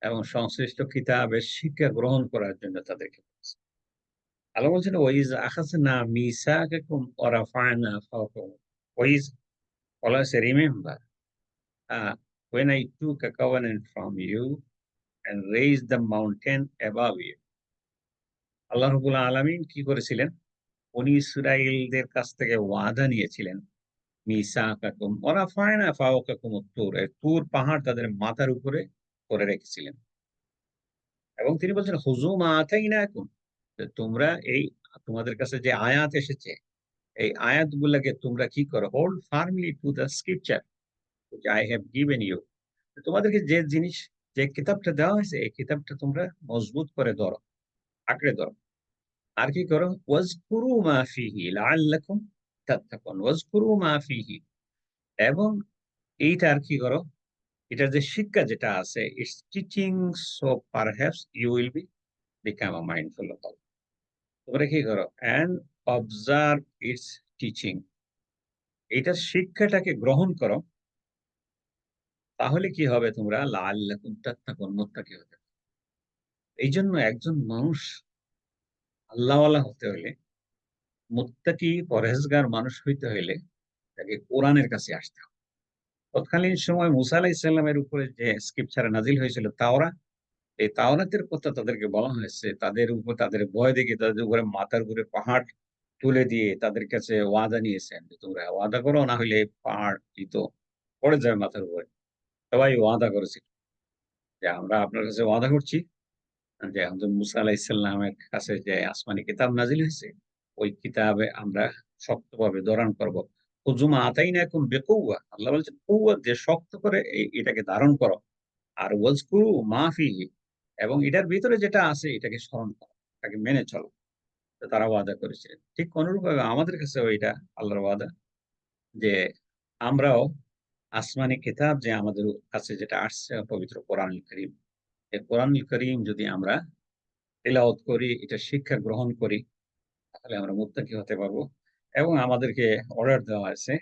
এবং সংশ্লিষ্ট কিতাবের শিক্ষা গ্রহণ করার জন্য তাদেরকে বলেছেন। আল্লাহ বলছেন, "ওয়াইজ আখাযনা মিসাকাকুম ওয়া রাফা'না ফাওকাকুম।" ওয়াইজ আল্লাহ say remember when I took a covenant from you and raised the mountain above you. আল্লাহ রাব্বুল আলামিন কি করেছিলেন? বনী ইসরাইলদের কাছ থেকে ওয়াদা নিয়েছিলেন। মিসাকাকুম ওয়া রাফা'না ফাওকাকুম তুর। তুর পাহাড় তাদের মাথার উপরে করে রেখেছিলেন। এবং তিনি বলছেন, "হুযু মা আতাইনাকুম।" যে তোমরা এই তোমাদের কাছে যে আয়াত এসেছে, এই আয়াতগুলাকে তোমরা কি করো? Hold firmly to the scripture which I have given you. তোমাদেরকে যে জিনিস, যে কিতাবটা দেওয়া হয়েছে, এই কিতাবটা তোমরা মজবুত করে ধরো, আঁকড়ে ধরো। আর কি করো? ওয়াজকুরু মা ফিহি লাআল্লাকুম তাত্তাকুন। ওয়াজকুরু মা ফিহি, এবং এইটা আর কি করো? এটার যে শিক্ষা যেটা আছে, its teaching, so perhaps you will become a mindful of all. তোমরা কি করো? And observe its teaching. এইটার শিক্ষাটাকে গ্রহণ করো। তাহলে কি হবে? তোমরা লাআল্লাকুম তাত্তাকুন, মুত্তাকি হতে। এইজন্য একজন মানুষ আল্লাহওয়ালা হতে হলে, মুত্তাকি পরহেজগার মানুষ হইতে হইলে তাকে কোরআনের কাছে আসতে হবে। তৎকালীন সময় মুসা আলাইহিস সালামের উপরে যে স্ক্রিপচার নাজিল হয়েছিল তাওরাত, এই তাওরাতের কথা তাদেরকে বলা হয়েছে। তাদের উপর, তাদের ভয় দেখিয়ে তাদের উপরে, মাথার উপরে পাহাড় তুলে দিয়ে তাদের কাছে ওয়াদা নিয়েছেন যে, "তোমরা ওয়াদা করো, না হইলে পাহাড় পড়ে যাবে মাথার উপরে।" সবাই ওয়াদা করেছিল যে, "আমরা আপনার কাছে ওয়াদা করছি যে হযরত মুসা আলাইহিস সালামের কাছে যে আসমানি কিতাব নাজিল হয়েছে, ওই কিতাবে আমরা শক্তভাবে ধারণ করব। হুজুমা আতাইনাকুম বিকুওয়া।" আল্লাহ বলছেন, কুওয়াত দিয়ে শক্ত করে এটাকে ধারণ করো। আর ওয়াজকুরু মা ফিহি, এবং এটার ভিতরে যেটা আছে এটাকে স্মরণ করো, এটাকে মেনে চলো। তো তারা ওয়াদা করেছিলেন। ঠিক অনুরূপভাবে আমাদের কাছেও এটা আল্লাহর ওয়াদা যে আমরাও আসমানি কিতাব যে আমাদের কাছে যেটা আসছে, পবিত্র কোরআনুল কারীম, এই কোরআনুল কারীম যদি আমরা তিলাওয়াত করি, এটা শিক্ষা গ্রহণ করি, তাহলে আমরা মুত্তাকি হতে পারবো। এবং আমাদেরকে অর্ডার দেওয়া আছে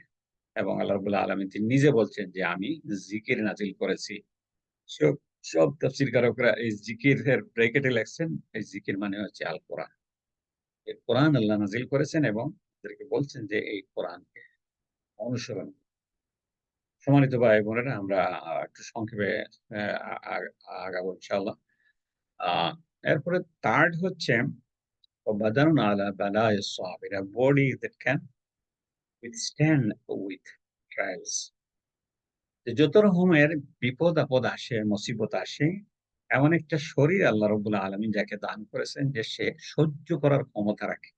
এবং আল্লাহ রাব্বুল আলামিন তিনি নিজে বলছেন যে, "আমি জিকির নাযিল করেছি।" সব সব তাফসীরকারকরা এই জিকিরের ব্র্যাকেটে লেখছেন, এই জিকির মানে হচ্ছে আল কোরআন। এই কোরআন আল্লাহ নাযিল করেছেন এবং আমাদেরকে বলছেন যে এই কোরআনকে অনুসরণ। সম্মানিত ভাই-বোনেরা, আমরা একটু সংক্ষেপে অ্যা আ আ আগাবো ইনশাআল্লাহ। আ এরপরে 3rd হচ্ছে وبدرنا على بلاء الصابر, a body that can withstand with trials. যে যত রকমের বিপদ-আপদ আসে, মুসিবত আসে, এমন একটা শরীর আল্লাহ রাব্বুল আলামিন যাকে দান করেছেন যে সে সহ্য করার ক্ষমতা রাখে।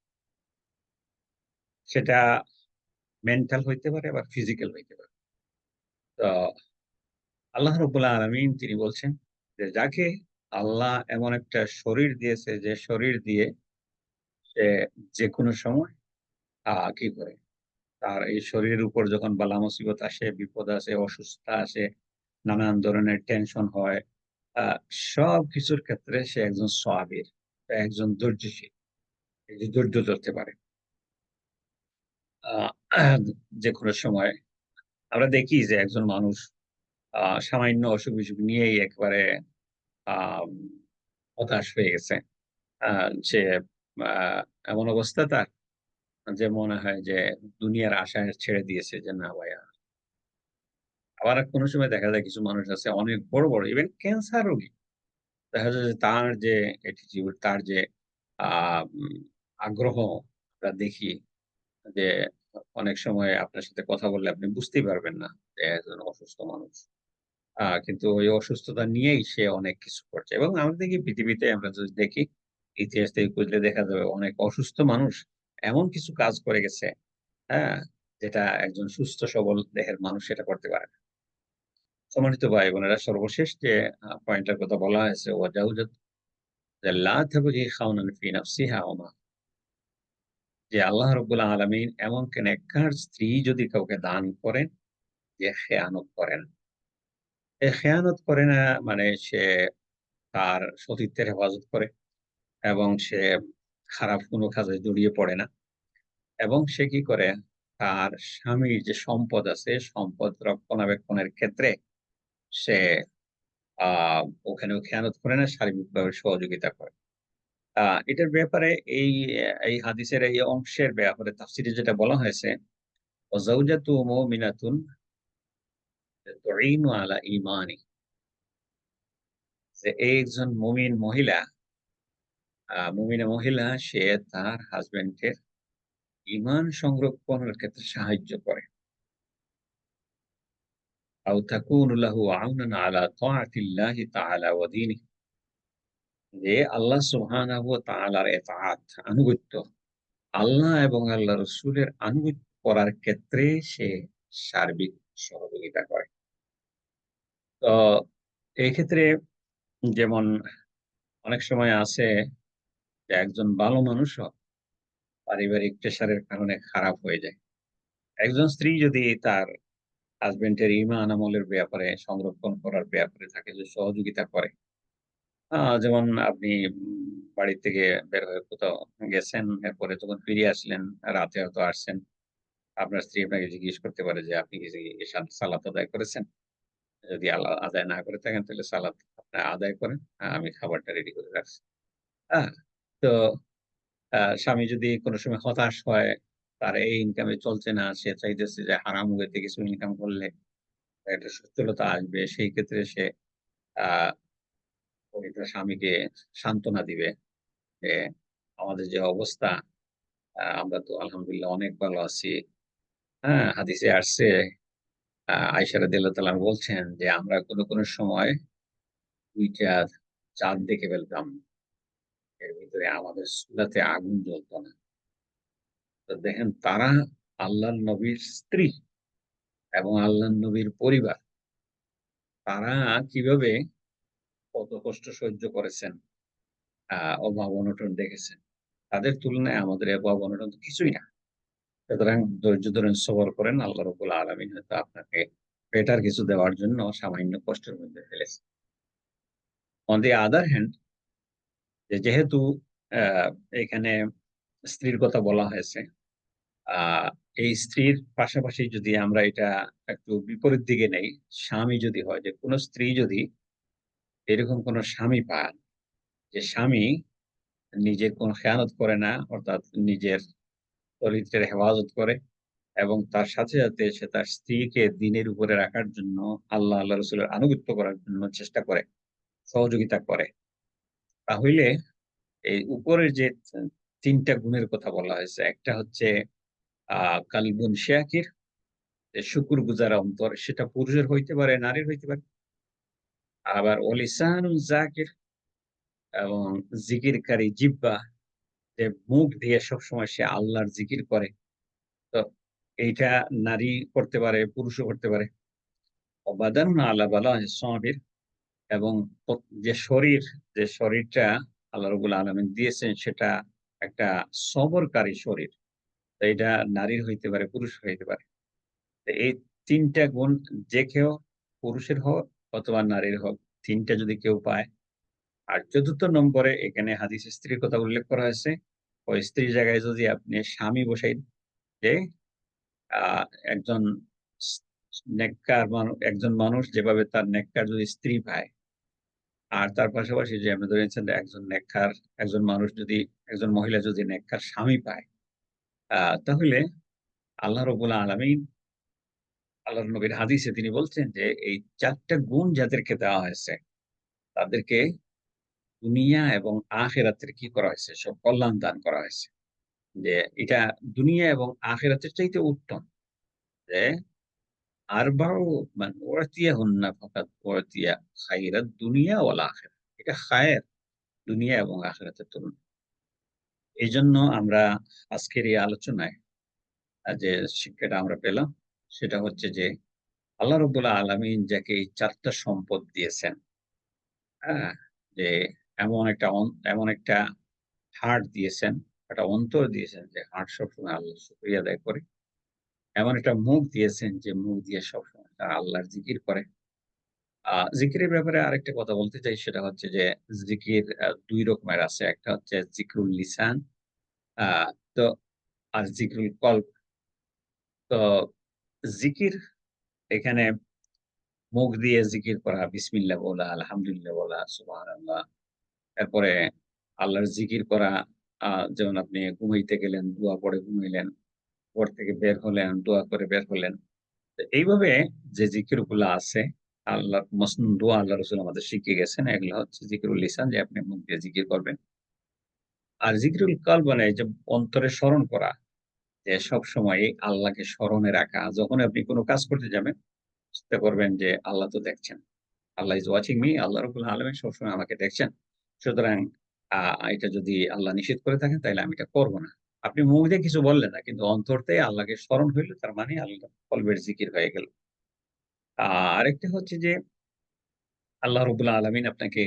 সেটা মেন্টাল হইতে পারে আবার ফিজিক্যাল হইতে পারে। তো আল্লাহ রাব্বুল আলামিন তিনি বলছেন যে যাকে আল্লাহ এমন একটা শরীর দিয়েছে যে শরীর দিয়ে সে যেকোনো সময় কি করে? তার এই শরীরের উপর যখন বালা মুসিবত আসে, বিপদ আসে, অসুস্থতা আসে, নানান ধরনের টেনশন হয়, আ সবকিছুর ক্ষেত্রে সে একজন সাবির, একজন ধৈর্যশীল। এই যে ধৈর্য ধরতে পারে। আ যেকোনো সময় আমরা দেখি যে একজন মানুষ সামান্য অসুখ-বিসুখ নিয়েই একেবারে আম হতাশ হয়ে গেছে। আ সে আ এমন অবস্থা তার যে মনে হয় যে দুনিয়ার আশা ছেড়ে দিয়েছে যে, "না ভাই আর।" আবার কোনো সময় দেখা যায় কিছু মানুষ আছে অনেক বড়, বড় ইভেন ক্যান্সার রোগী। দেখা যায় যে তার যে attitude, তার যে আ উম আগ্রহ আমরা দেখি যে অনেক সময় আপনার সাথে কথা বললে আপনি বুঝতেই পারবেন না যে একজন অসুস্থ মানুষ। কিন্তু ওই অসুস্থতা নিয়েই সে অনেক কিছু করছে এবং আমরা দেখি পৃথিবীতে আমরা যদি দেখি, ইতিহাস থেকে খুঁজলে দেখা যাবে অনেক অসুস্থ মানুষ এমন কিছু কাজ করে গেছে, হ্যাঁ? যেটা একজন সুস্থ সবল দেহের মানুষ সেটা করতে পারে না। সম্মানিত ভাই-বোনেরা, সর্বশেষ যে পয়েন্টটার কথা বলা হয়েছে ওয়াজাউজাত যে লা তাবগি খাওনান ফি নাফসিহা ওয়া মা, যে আল্লাহ রাব্বুল আলামিন এমন কোন নেককার স্ত্রী যদি কাউকে দান করেন যে খেয়ানত করে না। খেয়ানত করে না মানে সে তার সতীত্বের হেফাজত করে এবং সে খারাপ কোনো কাজে জড়িয়ে পড়ে না এবং সে কি করে তার স্বামীর যে সম্পদ আছে সম্পদ রক্ষণাবেক্ষণের ক্ষেত্রে সে আ ওখানেও খেয়ানত করে না, সার্বিকভাবে সহযোগিতা করে। আ এটার ব্যাপারে এই হাদিসের এই অংশের ব্যাপারে তাফসীরে যেটা বলা হয়েছে, "ওয়াজাউজাতু মুমিনাতুন তুঈনু আলা ঈমানি", যে এই একজন মুমিন মহিলা, মুমিনা মহিলা সে তার হাসব্যান্ডের ঈমান সংরক্ষণের ক্ষেত্রে সাহায্য করে। আও তাকুনু লাহু আউনান আলা তাআতিল্লাহি তাআলা ওয়া দীনিহি, যে আল্লাহ সুবহানাহু ওয়া তাআলার ইতাআত, আনুগত্য, আল্লাহ এবং আল্লাহ রসুলের আনুগত্য করার ক্ষেত্রে সে সার্বিক সহযোগিতা করে। তো এক্ষেত্রে যেমন অনেক সময় আছে যে একজন ভালো মানুষও পারিবারিক প্রেশারের কারণে খারাপ হয়ে যায়। একজন স্ত্রী যদি তার হাসব্যান্ডের ঈমান আমলের ব্যাপারে সংরক্ষণ করার ব্যাপারে তাকে যে সহযোগিতা করে, যেমন আপনি বাড়ি থেকে বের হয়ে কোথাও গেছেন, এরপরে যখন ফিরে আসলেন, রাতে হয়তো আসছেন। আপনার স্ত্রী আপনাকে জিজ্ঞেস করতে পারে যে, "আপনি কি সালাত আদায় করেছেন?" যদি আদায় না করে থাকেন তাহলে সালাত আপনারা আদায় করেন। আমি খাবারটা রেডি করে রাখছি। হ্যাঁ? তো স্বামী যদি কোন সময় হতাশ হয়, তার এই ইনকামে চলছে না, সে চাইতেছে যে হারাম ওয়েতে কিছু ইনকাম করলে একটা সচ্ছলতা আসবে। সেই ক্ষেত্রে সে আ ওই তার স্বামীকে সান্ত্বনা দিবে যে, "আমাদের যে অবস্থা, আমরা তো আলহামদুলিল্লাহ অনেক ভালো আছি।" হ্যাঁ? হাদিসে আসছে, আয়েশা রাদিয়াল্লাহু তাআলা বলছেন যে, "আমরা কোন সময় ২ টা চাঁদ দেখে ফেলতাম। এর ভিতরে আমাদের চুলাতে আগুন জ্বলত না।" তো দেখেন তারা আল্লাহর নবীর স্ত্রী এবং আল্লাহর নবীর পরিবার, তারা কিভাবে কত কষ্ট সহ্য করেছেন, অভাব-অনটন দেখেছেন। তাদের তুলনায় আমাদের এ অভাব-অনটন তো কিছুই না। সুতরাং ধৈর্য ধরেন, সবর করেন। আল্লাহ রাব্বুল আলামিন হয়তো আপনাকে বেটার কিছু দেওয়ার জন্য সামান্য কষ্টের মধ্যে ফেলেছে। On the other hand, যে যেহেতু আহ, এখানে স্ত্রীর কথা বলা হয়েছে, আহ এই স্ত্রীর পাশাপাশি যদি আমরা এটা একটু বিপরীত দিকে নেই, স্বামী যদি হয়, যে কোনো স্ত্রী যদি এরকম কোনো স্বামী পান, যে স্বামী নিজের কোনো খেয়ানত করে না, অর্থাৎ নিজের চরিত্রের হেফাজত করে এবং তার সাথে সাথে সে তার স্ত্রীকে দিনের উপরে রাখার জন্য, আল্লাহ রসুলের আনুগত্য করার জন্য চেষ্টা করে, সহযোগিতা করে, তাহলে এই উপরের যে তিনটা গুণের কথা বলা হয়েছে, একটা হচ্ছে কালবুন শেয়াকির, যে শুকুর গুজার অন্তর, সেটা পুরুষের হইতে পারে, নারীর হইতে পারে। আবার অলিসানুল জাকির, এবং জিকিরকারী জিহ্বা, যে মুখ দিয়ে সবসময় সে আল্লাহর জিকির করে। তো এইটা নারী করতে পারে, পুরুষও করতে পারে। অবাদান আল্লাহ বালা সাবির, এবং যে শরীর, যে শরীরটা আল্লাহ রাব্বুল আলামিন দিয়েছেন, সেটা একটা সবরকারী শরীর। তো এটা নারীর হইতে পারে, পুরুষ হইতে পারে। তো এই তিনটা গুণ যে কেউ, পুরুষের হোক অথবা নারীর হোক, তিনটা যদি কেউ পায়। আর চতুর্থ নম্বরে এখানে হাদিসে স্ত্রীর কথা উল্লেখ করা হয়েছে। ওই স্ত্রীর জায়গায় যদি আপনি স্বামী বসাই, যে আহ একজন স- নেককার মানুষ, একজন মানুষ যেভাবে তার নেককার যদি স্ত্রী পায়, আর তার পাশাপাশি যে আপনি ধরেছেন যে একজন নেককার, একজন মানুষ যদি, একজন মহিলা যদি নেককার স্বামী পায়, তাহলে আল্লাহ রাব্বুল আলামিন, আল্লাহর নবীর হাদিসে তিনি বলছেন যে এই চারটা গুণ যাদেরকে দেওয়া হয়েছে, তাদেরকে দুনিয়া এবং আখিরাতের কি করা হয়েছে, সব কল্যাণ দান করা হয়েছে। যে এটা দুনিয়া এবং আখিরাতের চাইতে উত্তম। যে আরবাউ মান উতিয়া ফাকাদ উতিয়া খাইরাত দুনিয়া ওয়াল আখিরা, এটা খায়ের দুনিয়া এবং আখিরাতের তুলনায়। এই জন্য আমরা আজকের এই আলোচনায় যে শিক্ষাটা আমরা পেলাম, সেটা হচ্ছে যে আল্লাহ রাব্বুল আলামিন যাকে এই চারটা সম্পদ দিয়েছেন, হ্যাঁ, যে এমন একটা হার্ট দিয়েছেন, একটা অন্তর দিয়েছেন, যে হার্ট সবসময় আল্লাহ শুকরিয়া আদায় করে। এমন একটা মুখ দিয়েছেন, যে মুখ দিয়ে সবসময় তারা আল্লাহর জিকির করে। জিকিরের ব্যাপারে আরেকটা কথা বলতে চাই, সেটা হচ্ছে যে জিকির ২ রকমের আছে। একটা হচ্ছে জিকরুল লিসান, আ তো আর জিকরুল কলব। তো জিকির, এখানে মুখ দিয়ে জিকির করা, বিসমিল্লাহ বলা, আলহামদুলিল্লাহ বলা, সুবহানাল্লাহ। এরপরে আল্লাহর জিকির করা, যেমন আপনি ঘুমাইতে গেলেন, দোয়া পড়ে ঘুমাইলেন, ঘর থেকে বের হলেন, দোয়া করে বের হলেন। তো এইভাবে যে জিকিরগুলা আছে, আল্লাহর মসনুন দোয়া আল্লাহ রাসূল আমাদের শিখিয়ে গেছেন। এগুলো হচ্ছে জিকরুল লিসান, যে আপনি মুখ দিয়ে জিকির করবেন। আর জিকরুল কলব মানে এই যে অন্তরে স্মরণ করা, যে সবসময়ই আল্লাহকে স্মরণে রাখা। যখন আপনি কোন কাজ করতে যাবেন, চিন্তা করবেন যে আল্লাহ তো দেখছেন। আল্লাহ ইজ ওয়াচিং মি। আল্লাহ রাব্বুল আলামিন সবসময় আমাকে দেখছেন। সুতরাং এটা যদি আল্লাহ নিষেধ করে থাকেন, তাইলে আমি এটা করব না। আপনি মুখ দিয়ে কিছু বললেন না, কিন্তু অন্তর থেকে আল্লাহকে স্মরণ হইল, তার মানে আল্লাহ কলবের জিকির হয়ে গেল। আরেকটা হচ্ছে যে আল্লাহ রাব্বুল আলামিন আপনাকে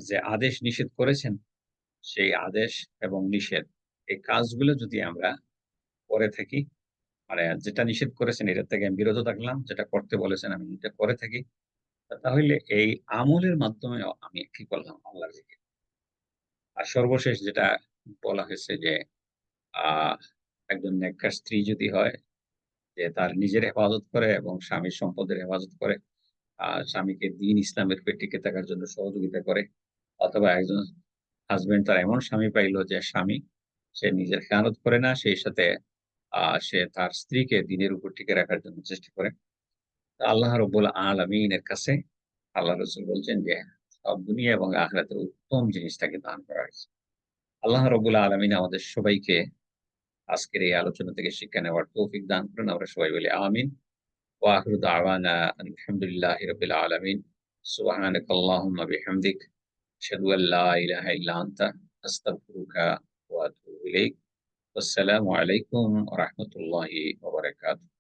যে আদেশ নিষেধ করেছেন, সেই আদেশ এবং নিষেধ, এই কাজগুলো যদি আমরা করে থাকি, মানে যেটা নিষেধ করেছেন এটার থেকে আমি বিরত থাকলাম, যেটা করতে বলেছেন আমি এটা করে থাকি, তাহলে এই আমলের মাধ্যমে আমি কি করলাম? আল্লাহর জিকির। আর সর্বশেষ যেটা বলা হয়েছে যে আহ একজন নেককার স্ত্রী যদি হয়, যে তার নিজের হেফাজত করে এবং স্বামীর সম্পদের হেফাজত করে, স্বামীকে দ্বীন ইসলামের উপর টিকে থাকার জন্য সহযোগিতা করে, অথবা একজন হাসব্যান্ড তার এমন স্বামী পাইলো, যে স্বামী সে নিজের খেয়ানত করে না, সেই সাথে সে তার স্ত্রীকে দ্বীনের উপর টিকে রাখার জন্য চেষ্টা করে। আল্লাহ রাব্বুল আলামিনের কাছে আল্লাহ রাসূল বলছেন যে সব দুনিয়া এবং আখিরাতের উত্তম জিনিসটাকে দান করা হয়েছে। আল্লাহ রাব্বুল আলামিন আমাদের সবাইকে আজকের এই আলোচনা থেকে শিক্ষা নেওয়ার তৌফিক দান করুন। আমরা সবাই বলি আমিন। ওয়া আখিরু দাওয়ানা আলহামদুলিল্লাহি রাব্বিল আলামিন। সুবহানাকাল্লাহুম্মা বিহামদিক, আশহাদু আল লা ইলাহা ইল্লা আনতা, আস্তাগফিরুকা ওয়া আতুবু ইলাইক। আসসালামু আলাইকুম ওয়া রাহমাতুল্লাহি ওয়া বারাকাতুহু।